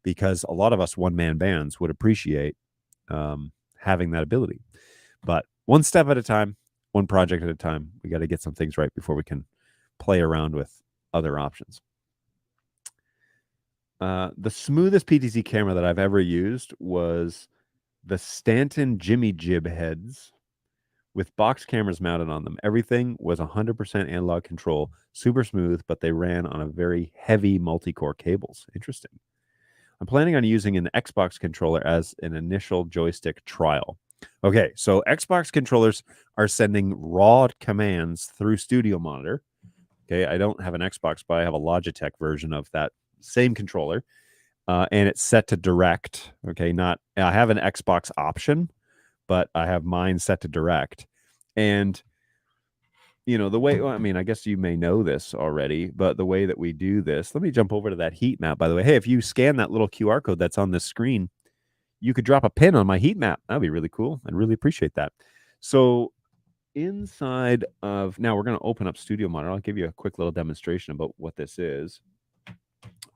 because a lot of us one-man bands would appreciate having that ability. But one step at a time, one project at a time, we got to get some things right before we can play around with other options. The smoothest PTZ camera that I've ever used was the Stanton Jimmy Jib heads with box cameras mounted on them. Everything was 100% analog control, super smooth, but they ran on a very heavy multi-core cables. Interesting. I'm planning on using an Xbox controller as an initial joystick trial. Okay, so Xbox controllers are sending raw commands through Studio Monitor. Okay, I don't have an Xbox, but I have a Logitech version of that same controller, and it's set to direct. Okay, I have an Xbox option, but I have mine set to direct. And the way, I guess you may know this already, but the way that we do this, let me jump over to that heat map, by the way. Hey, if you scan that little QR code that's on this screen, you could drop a pin on my heat map. That'd be really cool. I'd really appreciate that. So inside of, now we're going to open up Studio Monitor. I'll give you a quick little demonstration about what this is.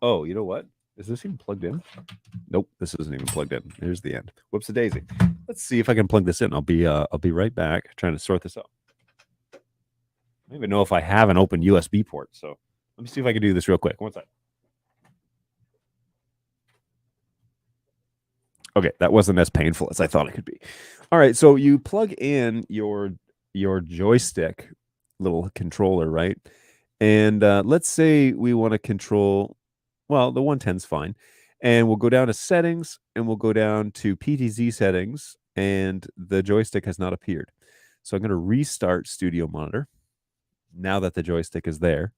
Oh, you know what? Is this even plugged in? Nope, this isn't even plugged in. Here's the end. Whoops a daisy. Let's see if I can plug this in. I'll be right back trying to sort this out. I don't even know if I have an open USB port, so let me see if I can do this real quick. One second. Okay, that wasn't as painful as I thought it could be. All right, so you plug in your joystick little controller, right? And let's say we want to control, well, the 110 is fine. And we'll go down to settings, and we'll go down to PTZ settings, and the joystick has not appeared. So I'm going to restart Studio Monitor now that the joystick is there.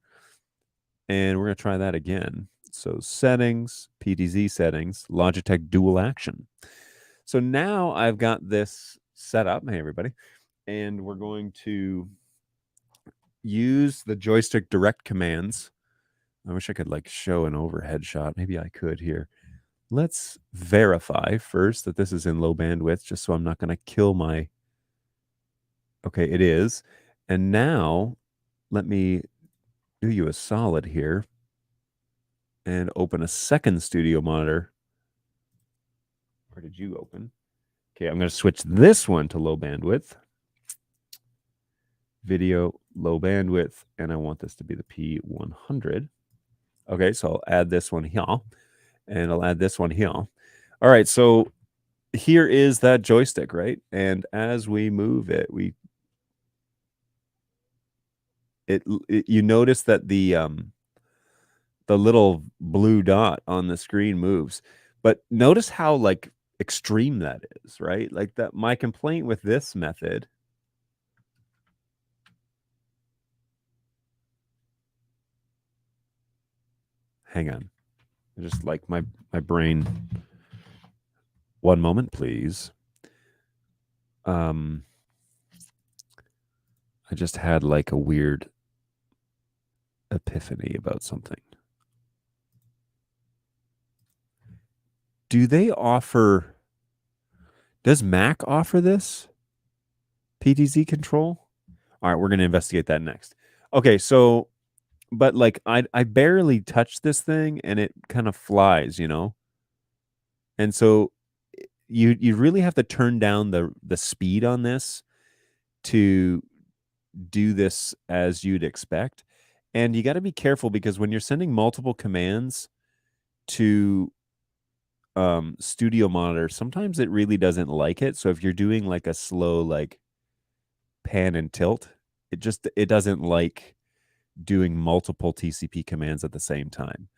And we're going to try that again. So settings, PTZ settings, Logitech dual action. So now I've got this set up. Hey, everybody. And we're going to use the joystick direct commands. I wish I could show an overhead shot. Maybe I could here. Let's verify first that this is in low bandwidth, just so I'm not going to kill my... Okay, it is. And now let me do you a solid here and open a second Studio Monitor. Where did you open? Okay, I'm going to switch this one to low bandwidth. Video, low bandwidth, and I want this to be the P100. Okay, so I'll add this one here, and I'll add this one here. All right, so here is that joystick, right? And as we move it, you notice that the little blue dot on the screen moves, but notice how extreme that is, right? That my complaint with this method hang on. I just my brain. One moment, please. I just had a weird epiphany about something. Does Mac offer this PTZ control? All right, we're going to investigate that next. Okay, so, but I barely touch this thing and it kind of flies, And so you really have to turn down the speed on this to do this as you'd expect. And you got to be careful, because when you're sending multiple commands to Studio Monitor, sometimes it really doesn't like it. So if you're doing a slow pan and tilt, it doesn't like doing multiple TCP commands at the same time.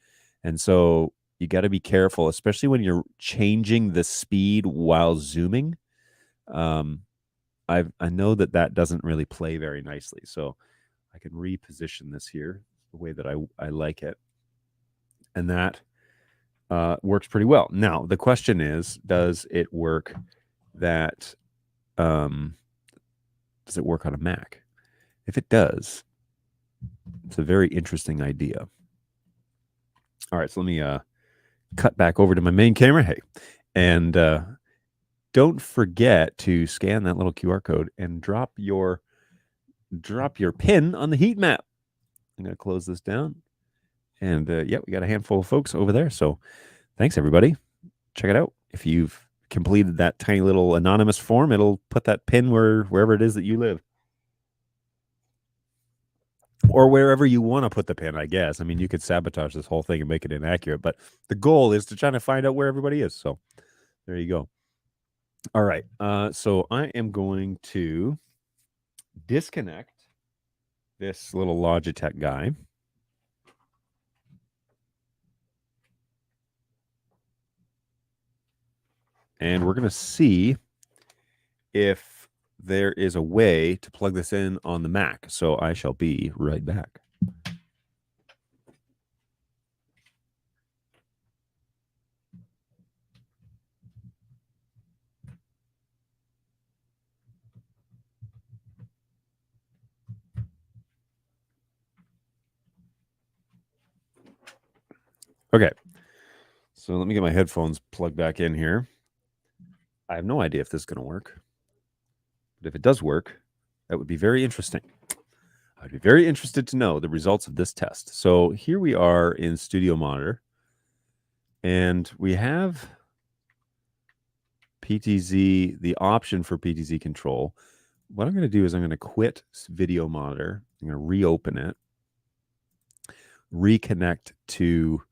And so you got to be careful, especially when you're changing the speed while zooming. I know that doesn't really play very nicely. So I can reposition this here the way that I like it. And that works pretty well. Now, the question is, does it work does it work on a Mac? If it does, it's a very interesting idea. All right, so let me cut back over to my main camera. Hey, and don't forget to scan that little QR code and drop your pin on the heat map. I'm going to close this down. And yeah, we got a handful of folks over there. So thanks, everybody. Check it out. If you've completed that tiny little anonymous form, it'll put that pin wherever it is that you live. Or wherever you want to put the pin, I guess. I mean, you could sabotage this whole thing and make it inaccurate, but the goal is to try to find out where everybody is. So there you go. All right. So I am going to disconnect this little Logitech guy. And we're going to see if there is a way to plug this in on the Mac. So I shall be right back. Okay. So let me get my headphones plugged back in here. I have no idea if this is going to work. But if it does work, that would be very interesting. I'd be very interested to know the results of this test. So here we are in Studio Monitor. And we have PTZ, the option for PTZ control. What I'm going to do is I'm going to quit Video Monitor. I'm going to reopen it. Reconnect to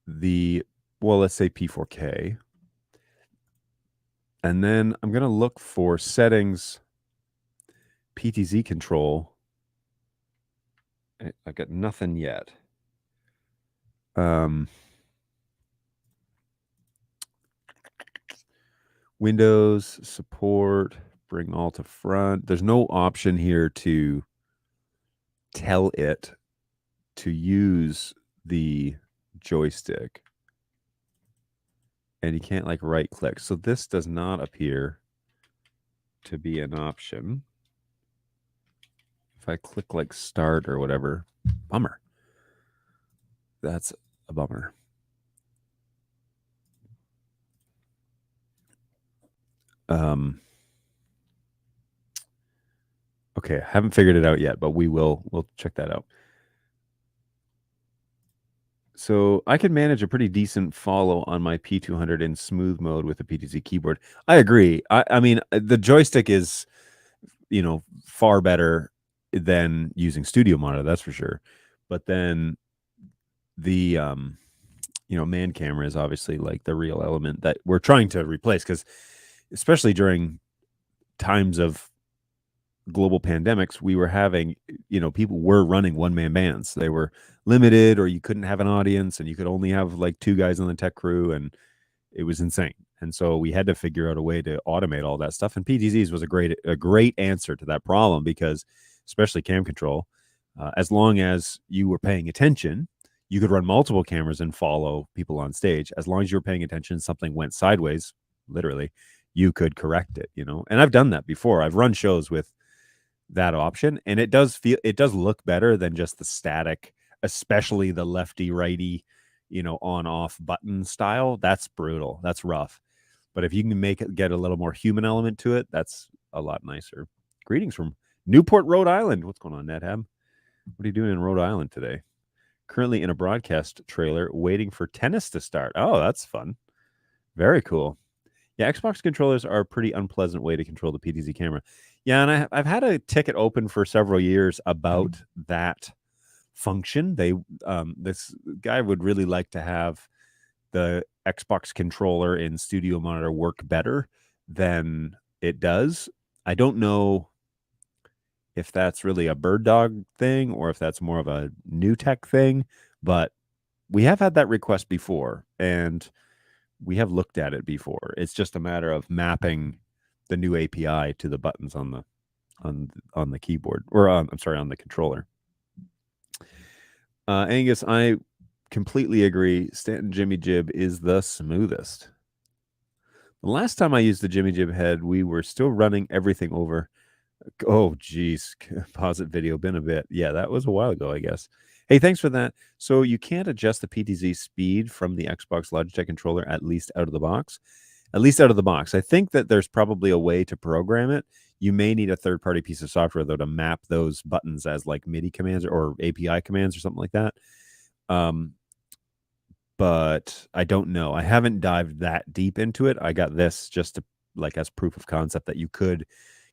the, well, let's say P4K. And then I'm going to look for settings, PTZ control. I got nothing yet. Windows support, bring all to front. There's no option here to tell it to use the joystick. And you can't like right click. So this does not appear to be an option. If I click like start or whatever, bummer. That's a bummer. Okay, I haven't figured it out yet, but we'll check that out. So I can manage a pretty decent follow on my P200 in smooth mode with a PTZ keyboard. I agree. I mean, the joystick is, far better than using Studio Monitor, that's for sure. But then the, man camera is obviously like the real element that we're trying to replace, because especially during times of global pandemics, we were having, people were running one-man bands. They were limited, or you couldn't have an audience, and you could only have like 2 guys on the tech crew, and it was insane. And so we had to figure out a way to automate all that stuff. And PTZs was a great answer to that problem, because especially cam control, as long as you were paying attention, you could run multiple cameras and follow people on stage. As long as you were paying attention, something went sideways, literally, you could correct it, And I've done that before. I've run shows with that option, and it does look better than just the static, especially the lefty righty, on off button style. That's brutal. That's rough. But if you can get a little more human element to it, that's a lot nicer. Greetings from Newport, Rhode Island. What's going on, NetHab? What are you doing in Rhode Island today? Currently in a broadcast trailer waiting for tennis to start. Oh, that's fun. Very cool. Yeah, Xbox controllers are a pretty unpleasant way to control the PTZ camera. Yeah, and I've had a ticket open for several years about that function. This guy would really like to have the Xbox controller in Studio Monitor work better than it does. I don't know if that's really a BirdDog thing or if that's more of a new tech thing, but we have had that request before and we have looked at it before. It's just a matter of mapping the new API to the buttons on the keyboard, or I'm sorry, on the controller. Angus, I completely agree. Stanton Jimmy Jib is the smoothest. The last time I used the Jimmy Jib head, we were still running everything over. Oh, geez. Pause it video. Been a bit. Yeah, that was a while ago, I guess. Hey, thanks for that. So you can't adjust the PTZ speed from the Xbox Logitech controller, at least out of the box. At least out of the box. I think that there's probably a way to program it. You may need a third-party piece of software, though, to map those buttons as like MIDI commands or API commands or something like that. But I don't know. I haven't dived that deep into it. I got this just to, like, as proof of concept that you could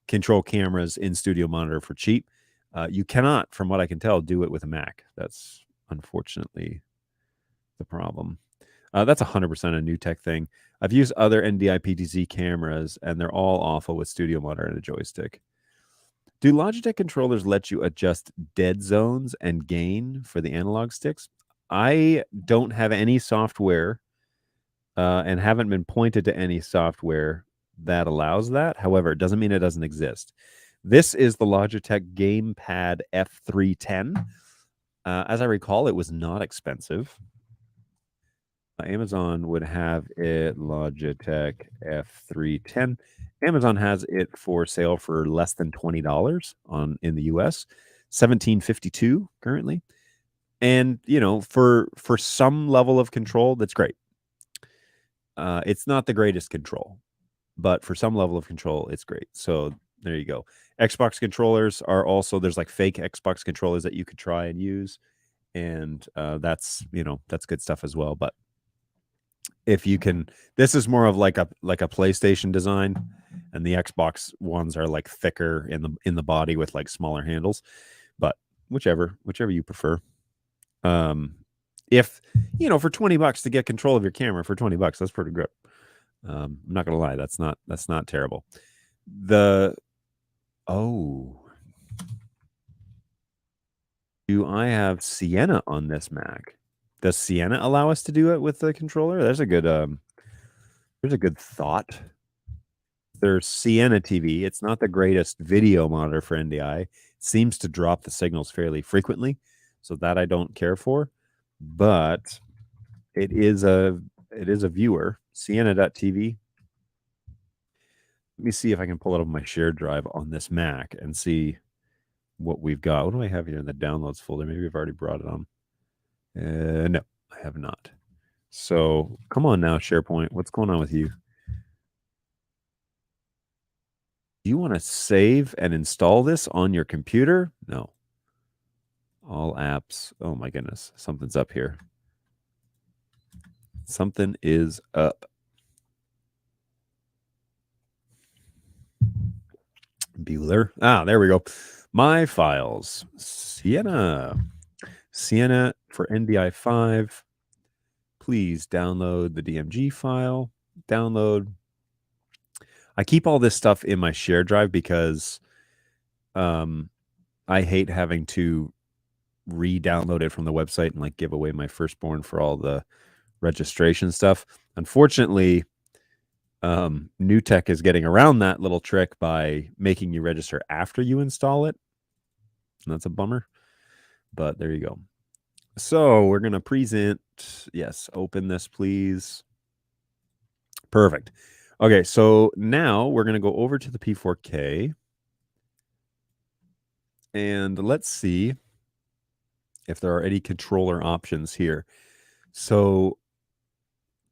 control cameras in Studio Monitor for cheap. You cannot, from what I can tell, do it with a Mac. That's unfortunately the problem. That's 100% a new tech thing. I've used other NDI PTZ cameras, and they're all awful with Studio Monitor and a joystick. Do Logitech controllers let you adjust dead zones and gain for the analog sticks? I don't have any software and haven't been pointed to any software that allows that. However, it doesn't mean it doesn't exist. This is the Logitech Gamepad F310. As I recall, it was not expensive. Amazon would have it, Logitech F310. Amazon has it for sale for less than $20 in the US, $17.52 currently. And, you know, for some level of control, that's great. It's not the greatest control, but for some level of control, it's great. So there you go. Xbox controllers are also, there's like fake Xbox controllers that you could try and use. And that's, you know, that's good stuff as well. But if you can, this is more of like a PlayStation design, and the Xbox ones are like thicker in the body with like smaller handles. But whichever you prefer. If, you know, for $20 to get control of your camera for $20, that's pretty good. I'm not gonna lie, that's not terrible. Do I have Sienna on this Mac? Does Sienna allow us to do it with the controller? There's a good thought. There's Sienna TV. It's not the greatest video monitor for NDI. It seems to drop the signals fairly frequently, so that I don't care for. But it is a viewer, Sienna.tv. Let me see if I can pull it up my shared drive on this Mac and see what we've got. What do I have here in the downloads folder? Maybe I've already brought it on. No, I have not. So come on now, SharePoint. What's going on with you? Do you want to save and install this on your computer? No. All apps. Oh my goodness. Something's up here. Something is up. Bueller. There we go. My files. Sienna for NDI 5. Please download the DMG file. Download. I keep all this stuff in my shared drive because I hate having to re-download it from the website and like give away my firstborn for all the registration stuff. Unfortunately, New Tech is getting around that little trick by making you register after you install it. And that's a bummer, but there you go. So we're going to present. Yes, open this, please. Perfect. Okay, so now we're going to go over to the P4K. And let's see if there are any controller options here. So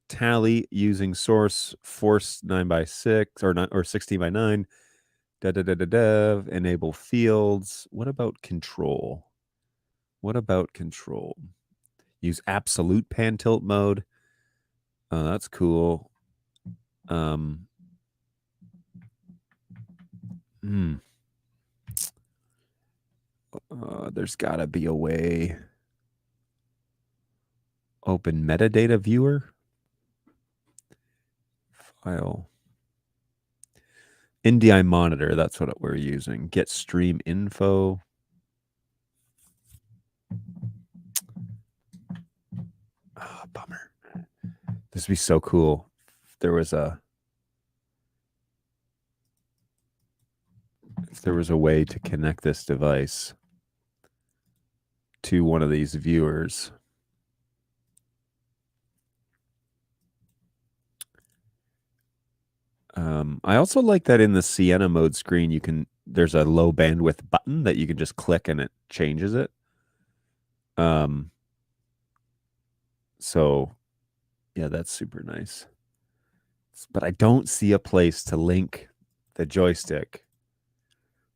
tally using source force 9x6 or 16x9. Enable fields. What about control? Use absolute pan tilt mode. That's cool. There's got to be a way. Open metadata viewer. File. NDI monitor, that's what we're using. Get stream info. Oh, bummer. This would be so cool if there was a way to connect this device to one of these viewers. I also like that in the Sienna mode screen, there's a low bandwidth button that you can just click and it changes it. So yeah, that's super nice. But I don't see a place to link the joystick.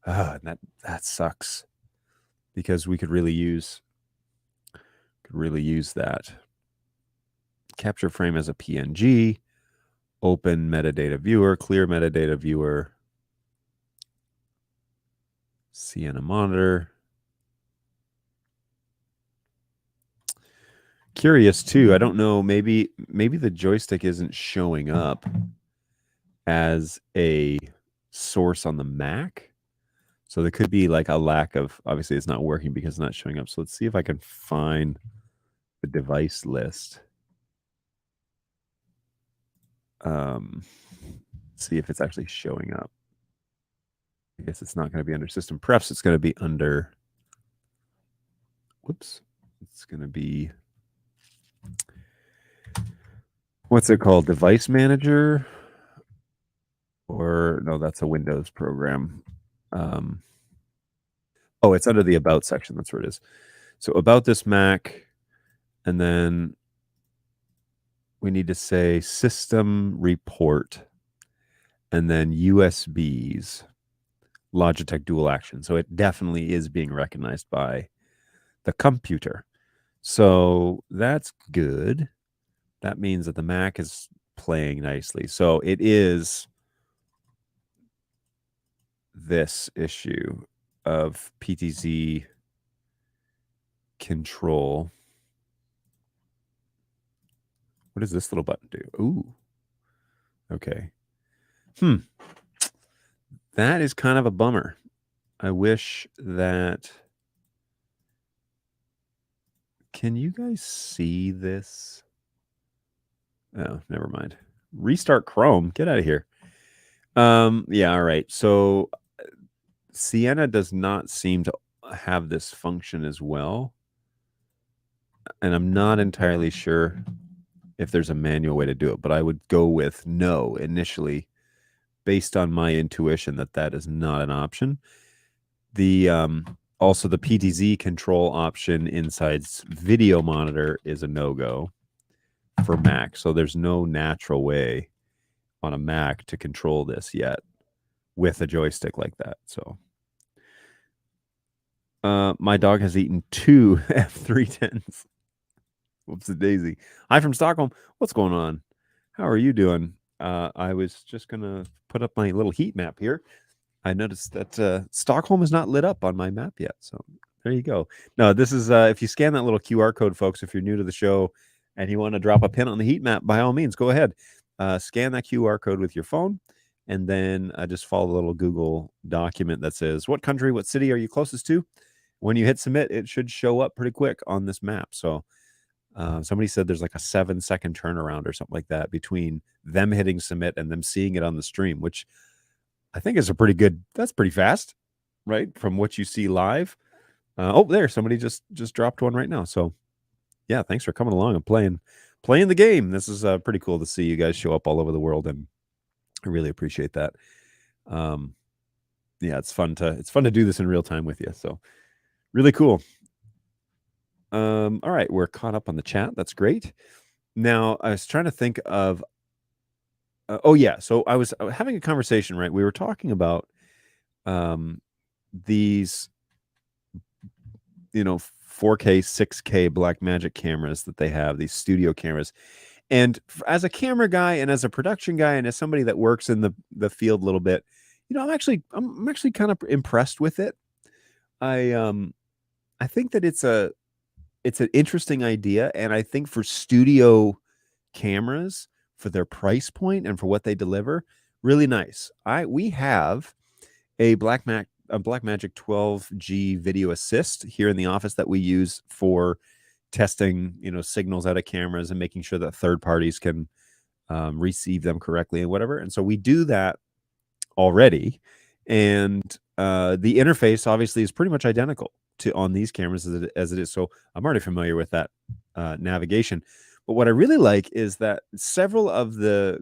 And that sucks, because we could really use that. Capture frame as a PNG. Open metadata viewer, clear metadata viewer, Sienna monitor. Curious too. I don't know. Maybe the joystick isn't showing up as a source on the Mac. So there could be like a lack of, obviously it's not working because it's not showing up. So let's see if I can find the device list. See if it's actually showing up. I guess it's not going to be under system prefs. It's going to be under, whoops. It's going to be, what's it called? Device manager? Or no, that's a Windows program. Oh, it's under the about section. That's where it is. So about this Mac, and then we need to say system report, and then USBs, Logitech dual action. So it definitely is being recognized by the computer. So that's good. That means that the Mac is playing nicely. So it is this issue of PTZ control. What does this little button do? Ooh. Okay. That is kind of a bummer. I wish that... Can you guys see this? Oh, never mind. Restart Chrome. Get out of here. Yeah, all right. So Sienna does not seem to have this function as well. And I'm not entirely sure if there's a manual way to do it, but I would go with no initially, based on my intuition that is not an option. The also the PTZ control option inside video monitor is a no-go for Mac. So there's no natural way on a Mac to control this yet with a joystick like that. So my dog has eaten 2 F310s. Whoops a daisy. Hi from Stockholm. What's going on? How are you doing? I was just going to put up my little heat map here. I noticed that Stockholm is not lit up on my map yet. So there you go. No, this is, if you scan that little QR code, folks, if you're new to the show and you want to drop a pin on the heat map, by all means, go ahead. Scan that QR code with your phone, and then just follow the little Google document that says, what country, what city are you closest to? When you hit submit, it should show up pretty quick on this map. So somebody said there's like a 7-second turnaround or something like that between them hitting submit and them seeing it on the stream, which I think is a pretty good, that's pretty fast, right? From what you see live. Oh, there, somebody just dropped one right now. So yeah, thanks for coming along and playing the game. This is pretty cool to see you guys show up all over the world, and I really appreciate that. Yeah, it's fun to do this in real time with you. So really cool. All right, we're caught up on the chat. That's great. Now, I was trying to think of oh yeah, so I was having a conversation, right? We were talking about these 4K, 6K Blackmagic cameras that they have, these studio cameras. And as a camera guy and as a production guy and as somebody that works in the field a little bit, I'm actually kind of impressed with it. I think that it's an interesting idea, and I think for studio cameras, for their price point and for what they deliver, really nice. We have a Blackmagic 12G video assist here in the office that we use for testing, signals out of cameras and making sure that third parties can receive them correctly and whatever. And so we do that already, and the interface obviously is pretty much identical to on these cameras as it is. So I'm already familiar with that navigation. But what I really like is that several of the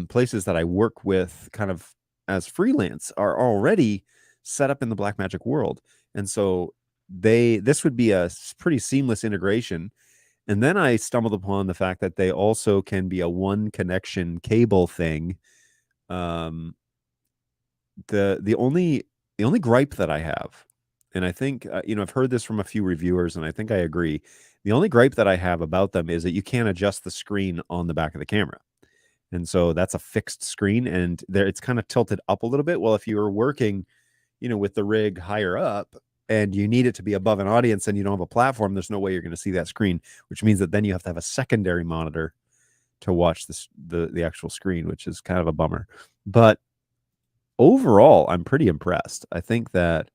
places that I work with kind of as freelance are already set up in the Blackmagic world. And so this would be a pretty seamless integration. And then I stumbled upon the fact that they also can be a one connection cable thing. The only gripe that I have, and I think I've heard this from a few reviewers, and I think I agree. The only gripe that I have about them is that you can't adjust the screen on the back of the camera. And so that's a fixed screen, and there it's kind of tilted up a little bit. Well, if you were working, with the rig higher up and you need it to be above an audience and you don't have a platform, there's no way you're going to see that screen, which means that then you have to have a secondary monitor to watch the actual screen, which is kind of a bummer. But overall, I'm pretty impressed. I think that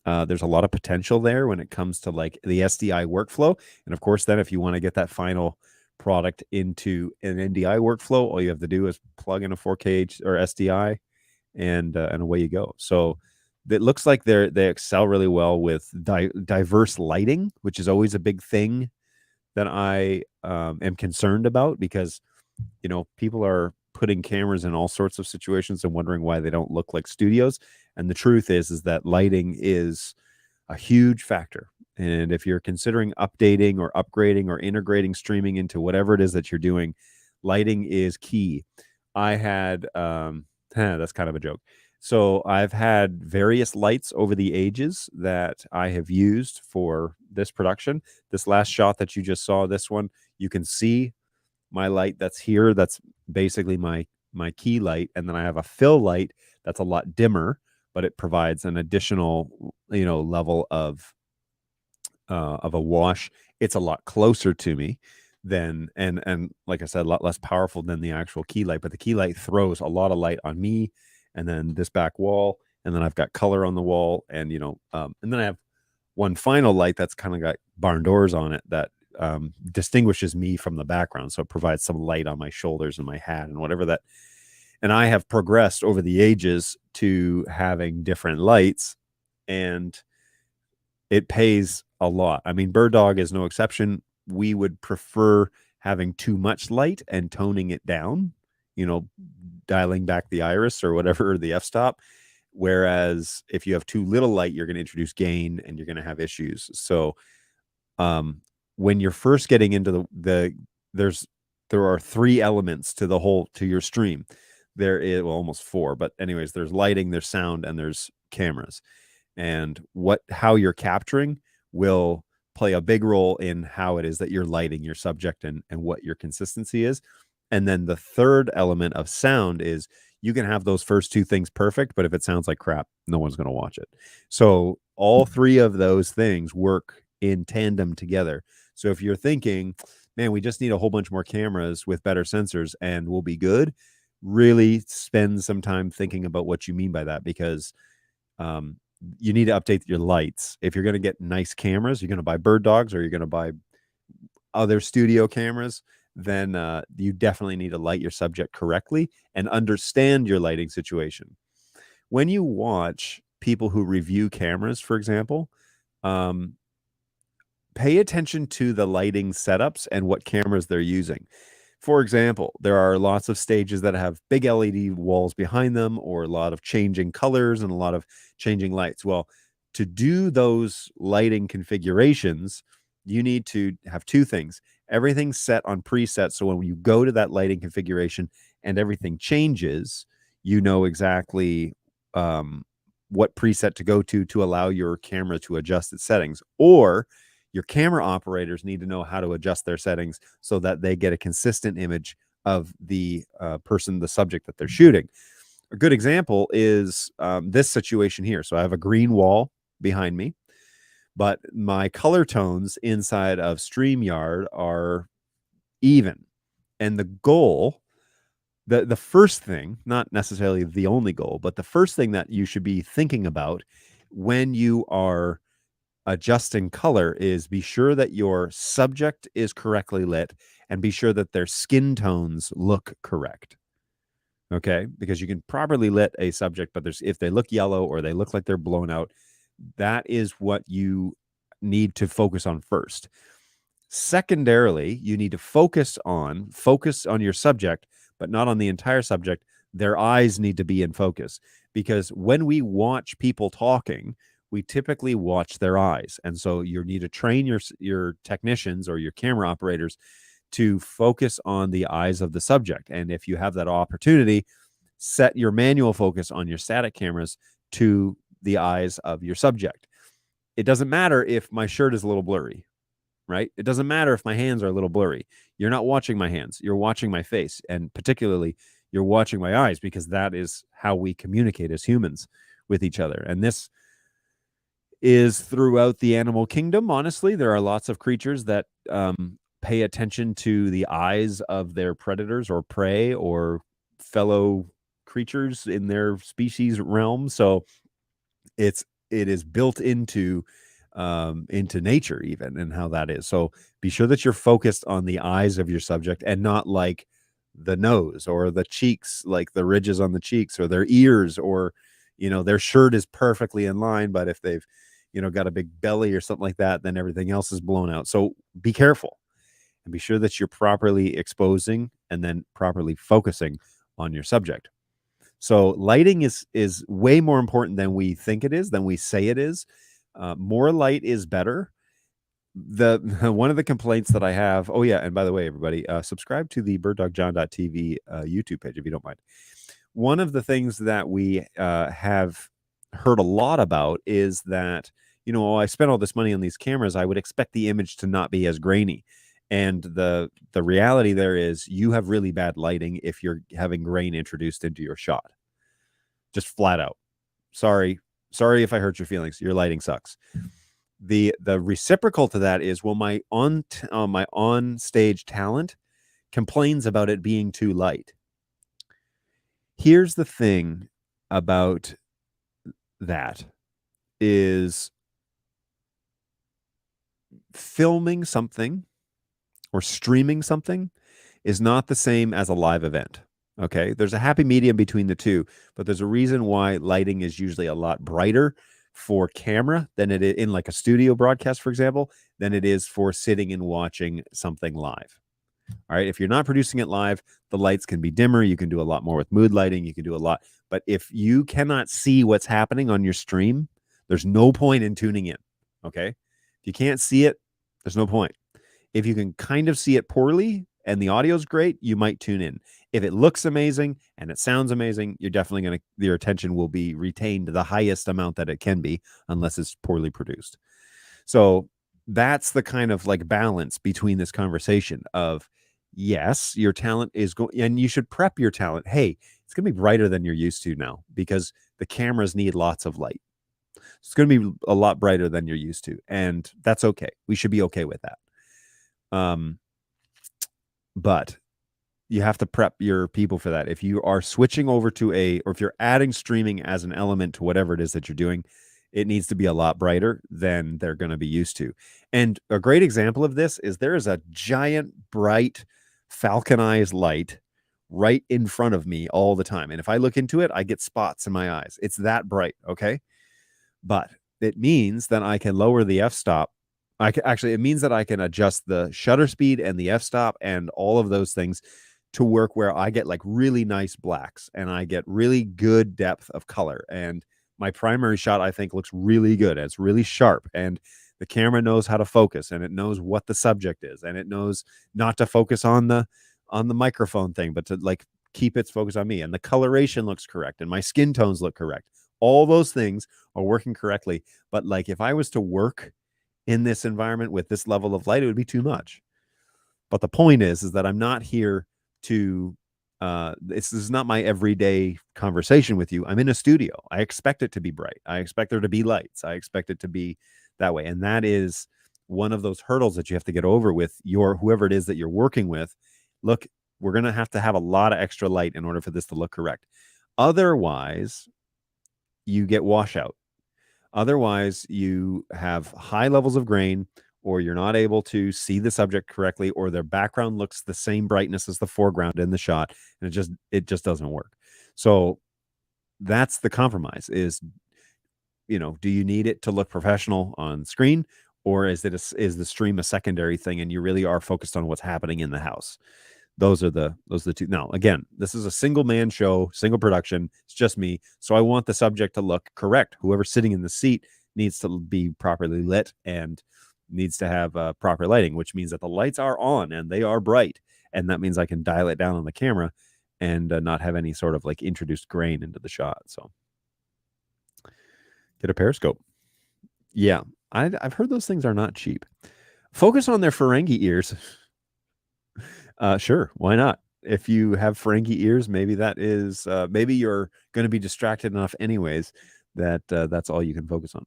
there's a lot of potential there when it comes to like the SDI workflow. And of course, then if you want to get that final product into an NDI workflow, all you have to do is plug in a 4K or SDI, and away you go. So it looks like they excel really well with diverse lighting, which is always a big thing that I am concerned about, because people are putting cameras in all sorts of situations and wondering why they don't look like studios. And the truth is that lighting is a huge factor. And if you're considering updating or upgrading or integrating streaming into whatever it is that you're doing, lighting is key. I had that's kind of a joke. So I've had various lights over the ages that I have used for this production. This last shot that you just saw, this one, you can see my light that's here. That's basically my key light. And then I have a fill light that's a lot dimmer, but it provides an additional, level of a wash. It's a lot closer to me than, and like I said, a lot less powerful than the actual key light, but the key light throws a lot of light on me and then this back wall. And then I've got color on the wall, and, and then I have one final light that's kind of got barn doors on it that distinguishes me from the background. So it provides some light on my shoulders and my hat and whatever that. And I have progressed over the ages to having different lights, and it pays a lot. I mean, BirdDog is no exception. We would prefer having too much light and toning it down, dialing back the iris or whatever, the f-stop. Whereas if you have too little light, you're going to introduce gain and you're going to have issues. So when you're first getting into there are three elements to your stream. There is, well, almost four, but anyways, there's lighting, there's sound, and there's cameras. And how you're capturing will play a big role in how it is that you're lighting your subject and what your consistency is. And then the third element of sound is you can have those first two things perfect, but if it sounds like crap, no one's going to watch it. So all three of those things work in tandem together. So if you're thinking, man, we just need a whole bunch more cameras with better sensors and we'll be good, really spend some time thinking about what you mean by that, because you need to update your lights. If you're going to get nice cameras, you're going to buy BirdDogs or you're going to buy other studio cameras, then you definitely need to light your subject correctly and understand your lighting situation. When you watch people who review cameras, for example, pay attention to the lighting setups and what cameras they're using. For example, there are lots of stages that have big LED walls behind them, or a lot of changing colors and a lot of changing lights. Well, to do those lighting configurations, you need to have two things. Everything's set on preset, so when you go to that lighting configuration and everything changes, you know exactly what preset to go to allow your camera to adjust its settings. Or your camera operators need to know how to adjust their settings so that they get a consistent image of the the subject that they're shooting. A good example is this situation here. So I have a green wall behind me, but my color tones inside of StreamYard are even. And the goal The first thing, not necessarily the only goal, but the first thing that you should be thinking about when you are adjusting color is be sure that your subject is correctly lit and be sure that their skin tones look correct. Okay, because you can properly lit a subject, but if they look yellow or they look like they're blown out, that is what you need to focus on first. Secondarily, you need to focus on your subject, but not on the entire subject. Their eyes need to be in focus, because when we watch people talking, we typically watch their eyes. And so you need to train your technicians or your camera operators to focus on the eyes of the subject. And if you have that opportunity, set your manual focus on your static cameras to the eyes of your subject. It doesn't matter if my shirt is a little blurry, right? It doesn't matter if my hands are a little blurry. You're not watching my hands. You're watching my face. And particularly, you're watching my eyes, because that is how we communicate as humans with each other. And this is throughout the animal kingdom. Honestly, there are lots of creatures that pay attention to the eyes of their predators or prey or fellow creatures in their species realm. So it is built into nature even, and how that is. So be sure that you're focused on the eyes of your subject and not like the nose or the cheeks, like the ridges on the cheeks, or their ears, or their shirt is perfectly in line, but if they've got a big belly or something like that, then everything else is blown out. So be careful and be sure that you're properly exposing and then properly focusing on your subject. So lighting is way more important than we think it is, than we say it is. More light is better. One of the complaints that I have, oh yeah, and by the way, everybody, subscribe to the BirdDogJohn.tv YouTube page if you don't mind. One of the things that we have heard a lot about is that, I spent all this money on these cameras, I would expect the image to not be as grainy. And the reality there is you have really bad lighting if you're having grain introduced into your shot. Just flat out. Sorry if I hurt your feelings. Your lighting sucks. The reciprocal to that is, well, my on stage talent complains about it being too light. Here's the thing about that is, filming something or streaming something is not the same as a live event. Okay, there's a happy medium between the two, but there's a reason why lighting is usually a lot brighter for camera than it is in like a studio broadcast, for example, than it is for sitting and watching something live. All right, if you're not producing it live, the lights can be dimmer. You can do a lot more with mood lighting. You can do a lot. But if you cannot see what's happening on your stream, there's no point in tuning in. Okay, if you can't see it, there's no point. If you can kind of see it poorly and the audio is great, you might tune in. If it looks amazing and it sounds amazing, you're definitely your attention will be retained to the highest amount that it can be, unless it's poorly produced. So that's the kind of like balance between this conversation of, yes, your talent is going, and you should prep your talent. Hey, it's going to be brighter than you're used to now, because the cameras need lots of light. It's going to be a lot brighter than you're used to, and that's okay. We should be okay with that. But you have to prep your people for that. If you are switching over to or if you're adding streaming as an element to whatever it is that you're doing, it needs to be a lot brighter than they're going to be used to. And a great example of this is there is a giant, bright, falconized light right in front of me all the time. And if I look into it, I get spots in my eyes. It's that bright, okay? But it means that I can lower the f-stop. It means that I can adjust the shutter speed and the f-stop and all of those things to work where I get like really nice blacks and I get really good depth of color. And my primary shot, I think, looks really good. It's really sharp, and the camera knows how to focus, and it knows what the subject is, and it knows not to focus on the microphone thing, but to like keep its focus on me. And the coloration looks correct, and my skin tones look correct. All those things are working correctly. But like if I was to work in this environment with this level of light, it would be too much. But the point is that I'm not here to this is not my everyday conversation with you. I'm in a studio. I expect it to be bright. I expect there to be lights. I expect it to be that way. And that is one of those hurdles that you have to get over with whoever it is that you're working with. Look, We're going to have a lot of extra light in order for this to look correct. Otherwise, you get washout. Otherwise, you have high levels of grain, or you're not able to see the subject correctly, or their background looks the same brightness as the foreground in the shot, and it just doesn't work. So that's the compromise is, do you need it to look professional on screen, or is the stream a secondary thing and you really are focused on what's happening in the house? Those are the two. Now, again, this is a single man show, single production. It's just me. So I want the subject to look correct. Whoever's sitting in the seat needs to be properly lit and needs to have proper lighting, which means that the lights are on and they are bright. And that means I can dial it down on the camera and not have any sort of like introduced grain into the shot. So get a periscope. Yeah, I've heard those things are not cheap. Focus on their Ferengi ears. Sure, why not? If you have Ferengi ears, maybe that is maybe you're going to be distracted enough anyways that that's all you can focus on.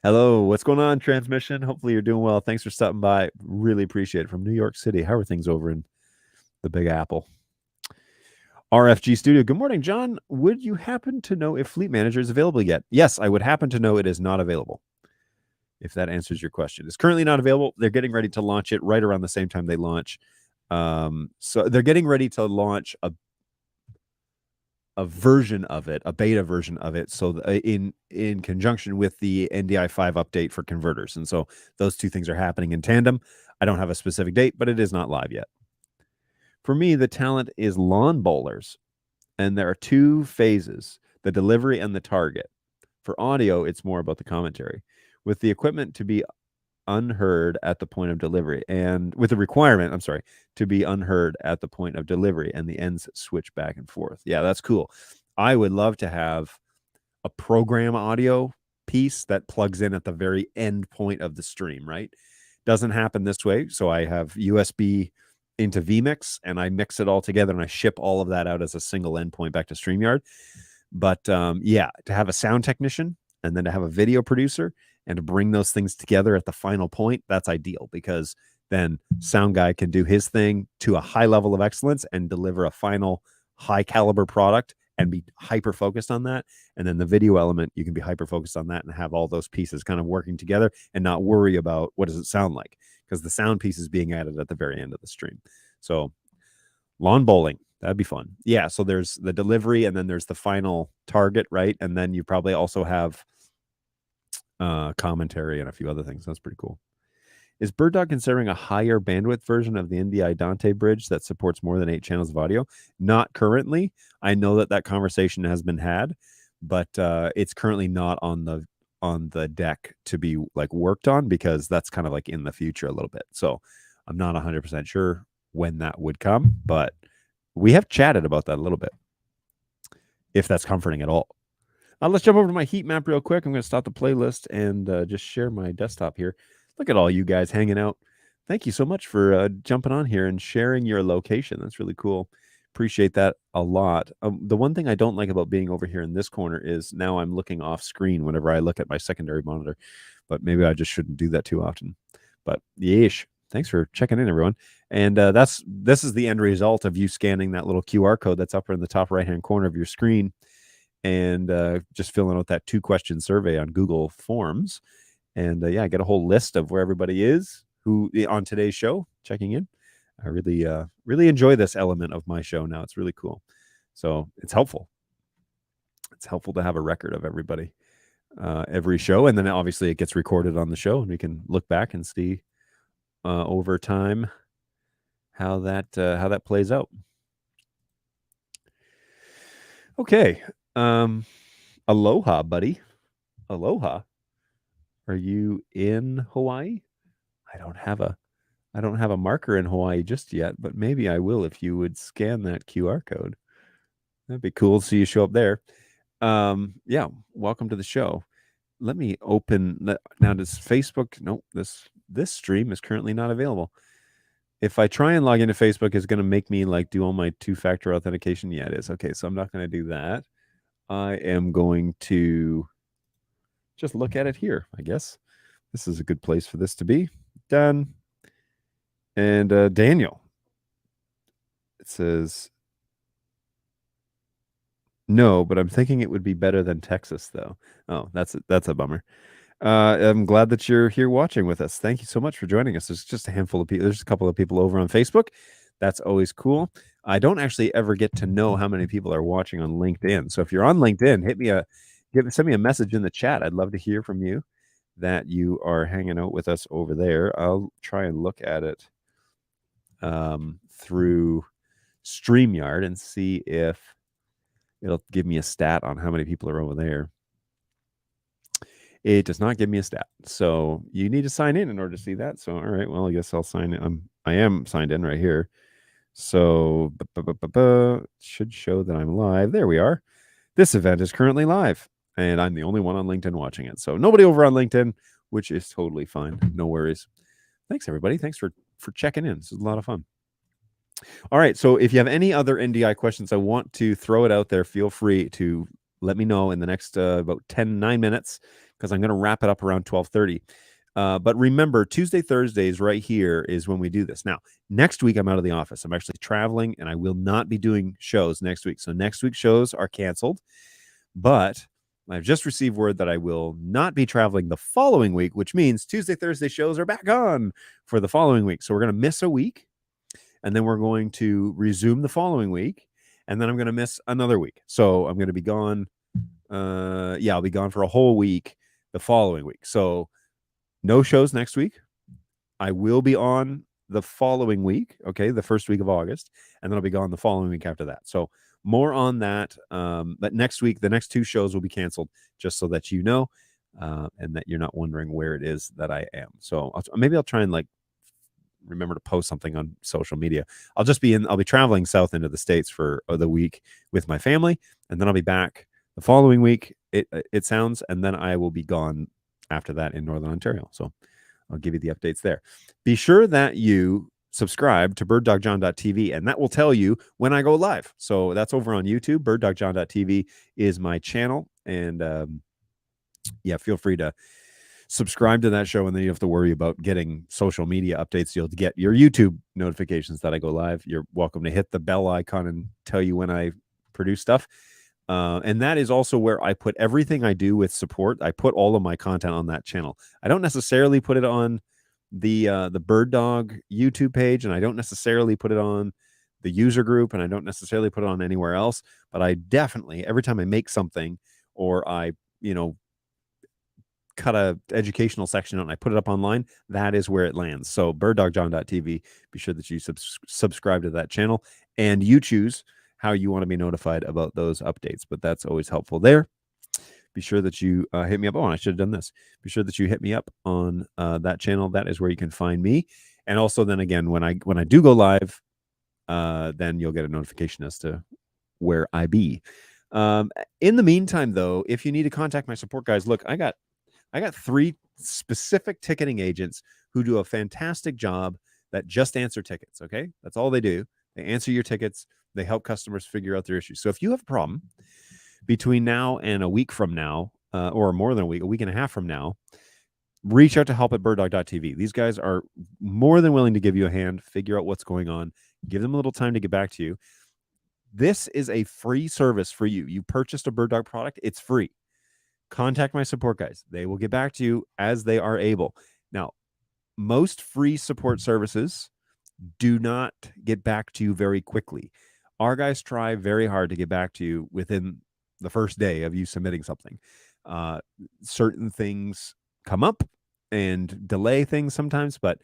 Hello, what's going on, transmission? Hopefully you're doing well. Thanks for stopping by. Really appreciate it. From New York City. How are things over in the Big Apple? RFG Studio. Good morning, John. Would you happen to know if Fleet Manager is available yet? Yes, I would happen to know it is not available. If that answers your question. It's currently not available. They're getting ready to launch it right around the same time they launch. So they're getting ready to launch a version of it, a beta version of it. So in conjunction with the NDI 5 update for converters. And so those two things are happening in tandem. I don't have a specific date, but it is not live yet. For me, the talent is lawn bowlers. And there are two phases, the delivery and the target. For audio, it's more about the commentary. With the equipment to be unheard at the point of delivery, and with the requirement, to be unheard at the point of delivery, and the ends switch back and forth. Yeah, that's cool. I would love to have a program audio piece that plugs in at the very end point of the stream, right? Doesn't happen this way. So I have USB into vMix and I mix it all together and I ship all of that out as a single endpoint back to StreamYard. But yeah, to have a sound technician and then to have a video producer and to bring those things together at the final point, that's ideal, because then sound guy can do his thing to a high level of excellence and deliver a final high caliber product and be hyper focused on that. And then the video element, you can be hyper focused on that and have all those pieces kind of working together and not worry about what does it sound like, because the sound piece is being added at the very end of the stream. So lawn bowling, that'd be fun. Yeah. So there's the delivery and then there's the final target, right? And then you probably also have commentary and a few other things. That's pretty cool. Is BirdDog considering a higher bandwidth version of the NDI Dante bridge that supports more than 8 channels of audio? Not currently. I know that conversation has been had, but it's currently not on the deck to be like worked on, because that's kind of like in the future a little bit. So I'm not 100% sure when that would come, but we have chatted about that a little bit, if that's comforting at all. Let's jump over to my heat map real quick. I'm going to stop the playlist and just share my desktop here. Look at all you guys hanging out. Thank you so much for jumping on here and sharing your location. That's really cool. Appreciate that a lot. The one thing I don't like about being over here in this corner is now I'm looking off screen whenever I look at my secondary monitor, but maybe I just shouldn't do that too often. But yeesh. Thanks for checking in, everyone. And this is the end result of you scanning that little QR code that's up in the top right-hand corner of your screen, and just filling out that 2-question survey on Google Forms. And yeah, I get a whole list of where everybody is who on today's show checking in. I really enjoy this element of my show now. It's really cool. So it's helpful. It's helpful to have a record of everybody, every show. And then obviously it gets recorded on the show and we can look back and see over time how that plays out. Okay. Aloha, buddy. Aloha. Are you in Hawaii? I don't have a marker in Hawaii just yet, but maybe I will if you would scan that QR code. That'd be cool to see you show up there. Yeah, welcome to the show. Let me open that now. Does Facebook? No, this stream is currently not available. If I try and log into Facebook, it's going to make me like do all my 2-factor authentication. Yeah, it is. Okay, so I'm not going to do that. I am going to just look at it here, I guess. This is a good place for this to be. Done. And Daniel, it says, no, but I'm thinking it would be better than Texas, though. Oh, that's a bummer. I'm glad that you're here watching with us. Thank you so much for joining us. There's just a handful of people. There's a couple of people over on Facebook. That's always cool. I don't actually ever get to know how many people are watching on LinkedIn. So if you're on LinkedIn, send me a message in the chat. I'd love to hear from you that you are hanging out with us over there. I'll try and look at it through StreamYard and see if it'll give me a stat on how many people are over there. It does not give me a stat. So you need to sign in order to see that. So, all right, well, I guess I'll sign in. I am signed in right here. So should show that I'm live. There we are. This event is currently live, and I'm the only one on LinkedIn watching it. So nobody over on LinkedIn, which is totally fine. No worries. Thanks, everybody. Thanks for checking in. This is a lot of fun. All right. So if you have any other NDI questions, I want to throw it out there. Feel free to let me know in the next about 9 minutes, because I'm going to wrap it up around 12:30. But remember, Tuesday, Thursdays right here is when we do this. Now, next week, I'm out of the office. I'm actually traveling, and I will not be doing shows next week. So next week's shows are canceled. But I've just received word that I will not be traveling the following week, which means Tuesday, Thursday shows are back on for the following week. So we're going to miss a week, and then we're going to resume the following week, and then I'm going to miss another week. So I'm going to be gone. I'll be gone for a whole week the following week. So no shows next week. I will be on the following week, okay, the first week of August, and then I'll be gone the following week after that. So more on that. But next week, the next 2 shows will be canceled, just so that you know, and that you're not wondering where it is that I am. So maybe I'll try and remember to post something on social media. I'll be traveling south into the States for the week with my family, and then I'll be back the following week, it sounds, and then I will be gone after that in Northern Ontario. So I'll give you the updates there. Be sure that you subscribe to BirdDogJohn.tv, and that will tell you when I go live. So that's over on YouTube. BirdDogJohn.tv is my channel, and feel free to subscribe to that show, and then you have to worry about getting social media updates. You'll get your YouTube notifications that I go live. You're welcome to hit the bell icon and tell you when I produce stuff. And that is also where I put everything I do with support. I put all of my content on that channel. I don't necessarily put it on the Bird Dog YouTube page, and I don't necessarily put it on the user group, and I don't necessarily put it on anywhere else. But I definitely, every time I make something, or I, cut a educational section out and I put it up online, that is where it lands. So BirdDogJohn.tv, be sure that you subscribe to that channel, and you choose how you want to be notified about those updates. But that's always helpful there. Be sure that you hit me up. Oh, I should have done this. Be sure that you hit me up on that channel. That is where you can find me. And also, then again, when I do go live, then you'll get a notification as to where I be. In the meantime, though, if you need to contact my support guys, look, I got 3 specific ticketing agents who do a fantastic job that just answer tickets. Okay, that's all they do. They answer your tickets. They help customers figure out their issues. So if you have a problem between now and a week from now, or more than a week and a half from now, reach out to help@birddog.tv. These guys are more than willing to give you a hand, figure out what's going on, give them a little time to get back to you. This is a free service for you. You purchased a Bird Dog product, it's free. Contact my support guys. They will get back to you as they are able. Now, most free support services do not get back to you very quickly. Our guys try very hard to get back to you within the first day of you submitting something. Certain things come up and delay things sometimes, but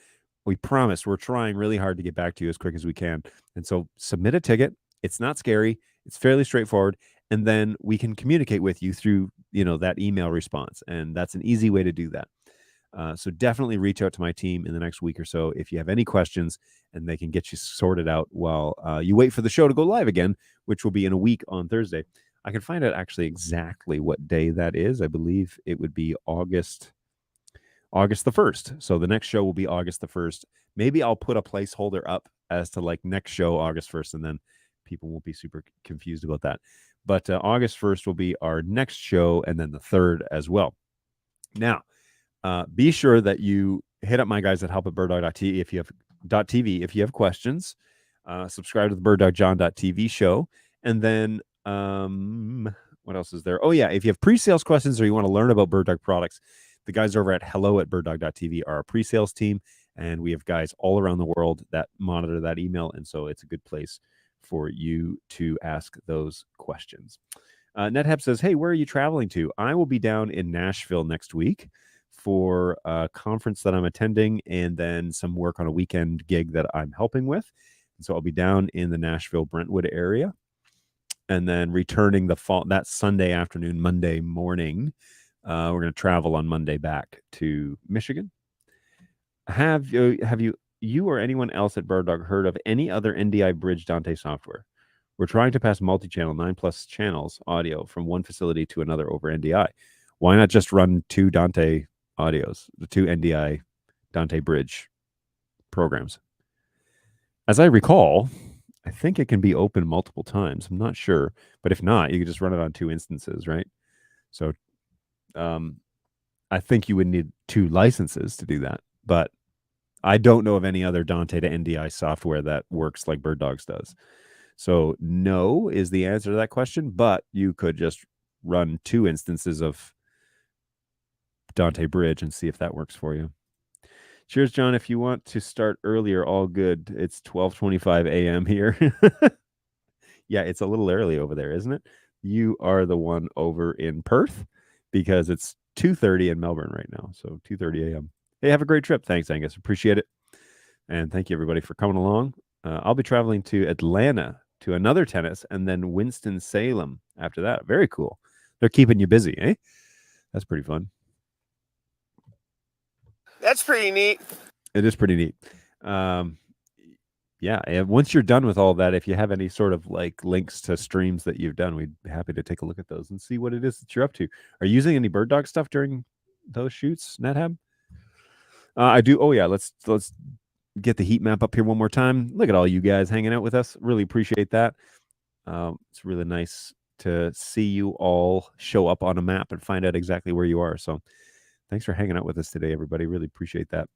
we promise we're trying really hard to get back to you as quick as we can. And so submit a ticket. It's not scary. It's fairly straightforward. And then we can communicate with you through, that email response. And that's an easy way to do that. So definitely reach out to my team in the next week or so if you have any questions, and they can get you sorted out while you wait for the show to go live again, which will be in a week on Thursday. I can find out actually exactly what day that is. I believe it would be August the 1st. So the next show will be August the 1st. Maybe I'll put a placeholder up as to next show, August 1st, and then people won't be super confused about that. But August 1st will be our next show, and then the 3rd as well. Now, be sure that you hit up my guys at help@birddog.tv if you have BirdDogLive.tv if you have questions. Subscribe to the BirdDogJohn.tv show. And then what else is there? Oh, yeah. If you have pre-sales questions or you want to learn about Bird Dog products, the guys over at hello@birddog.tv are our pre-sales team. And we have guys all around the world that monitor that email. And so it's a good place for you to ask those questions. NetHab says, hey, where are you traveling to? I will be down in Nashville next week for a conference that I'm attending and then some work on a weekend gig that I'm helping with. And so I'll be down in the Nashville, Brentwood area and then returning that Sunday afternoon, Monday morning. We're going to travel on Monday back to Michigan. Have you or anyone else at BirdDog heard of any other NDI bridge Dante software? We're trying to pass multi-channel 9+ channels audio from one facility to another over NDI. Why not just run two Dante audios, the two NDI Dante bridge programs? As I recall, I think it can be open multiple times. I'm not sure, but if not, you could just run it on two instances, right? So I think you would need two licenses to do that, but I don't know of any other Dante to NDI software that works like BirdDogs does. So no is the answer to that question, but you could just run two instances of Dante Bridge and see if that works for you. Cheers, John. If you want to start earlier, all good. It's 12:25 a.m. here. Yeah, it's a little early over there, isn't it? You are the one over in Perth because it's 2:30 in Melbourne right now. So 2:30 a.m. Hey, have a great trip. Thanks, Angus. Appreciate it. And thank you, everybody, for coming along. I'll be traveling to Atlanta to another tennis and then Winston-Salem after that. Very cool. They're keeping you busy, eh? That's pretty fun. That's pretty neat. It is pretty neat. Yeah, and once you're done with all that, if you have any sort of like links to streams that you've done, we'd be happy to take a look at those and see what it is that you're up to. Are you using any BirdDog stuff during those shoots, NetHab? I do. Oh yeah, let's get the heat map up here one more time. Look at all you guys hanging out with us. Really appreciate that. It's really nice to see you all show up on a map and find out exactly where you are. So thanks for hanging out with us today, everybody. Really appreciate that.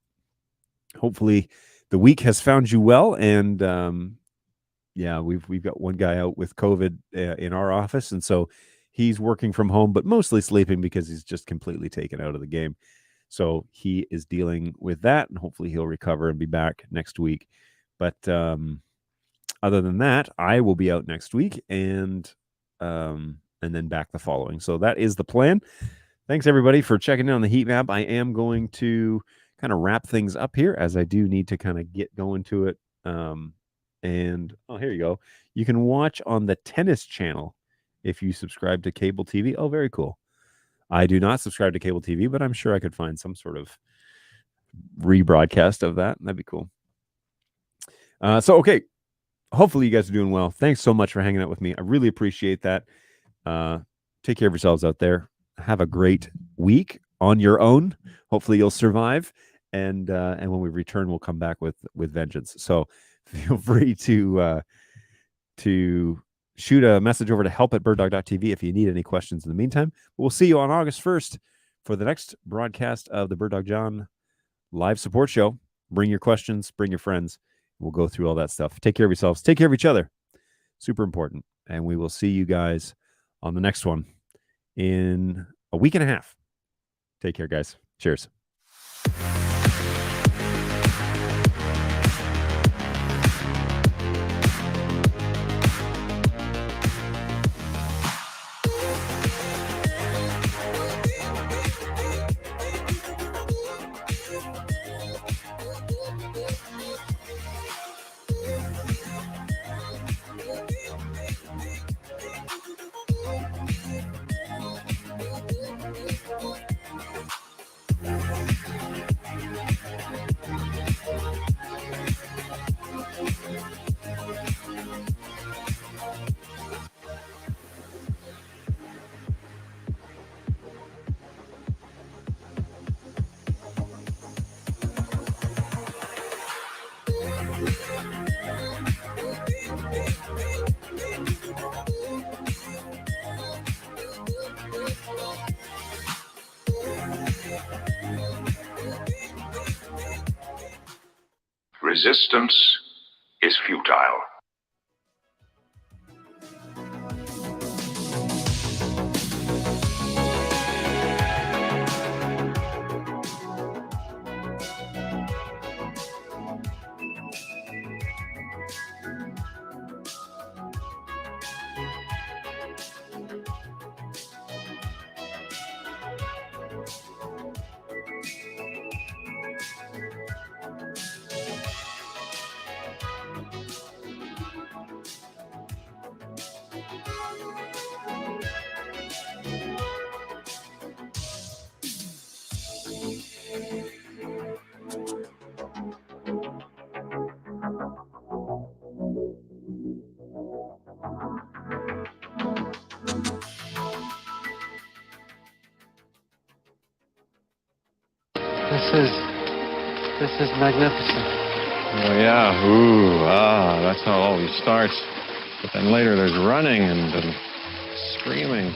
Hopefully the week has found you well. And yeah, we've got one guy out with COVID in our office. And so he's working from home, but mostly sleeping because he's just completely taken out of the game. So he is dealing with that, and hopefully he'll recover and be back next week. But other than that, I will be out next week and then back the following. So that is the plan. Thanks, everybody, for checking in on the heat map. I am going to kind of wrap things up here as I do need to kind of get going to it. And here you go. You can watch on the tennis channel if you subscribe to cable TV. Oh, very cool. I do not subscribe to cable TV, but I'm sure I could find some sort of rebroadcast of that. That'd be cool. So, okay. Hopefully you guys are doing well. Thanks so much for hanging out with me. I really appreciate that. Take care of yourselves out there. Have a great week on your own. Hopefully you'll survive. And when we return, we'll come back with vengeance. So feel free to shoot a message over to help@birddog.tv if you need any questions in the meantime. We'll see you on August 1st for the next broadcast of the Bird Dog John live support show. Bring your questions, bring your friends. We'll go through all that stuff. Take care of yourselves. Take care of each other. Super important. And we will see you guys on the next one in a week and a half. Take care, guys. Cheers. Resistance is futile. This is magnificent. Oh yeah, that's how it always starts. But then later there's running and screaming.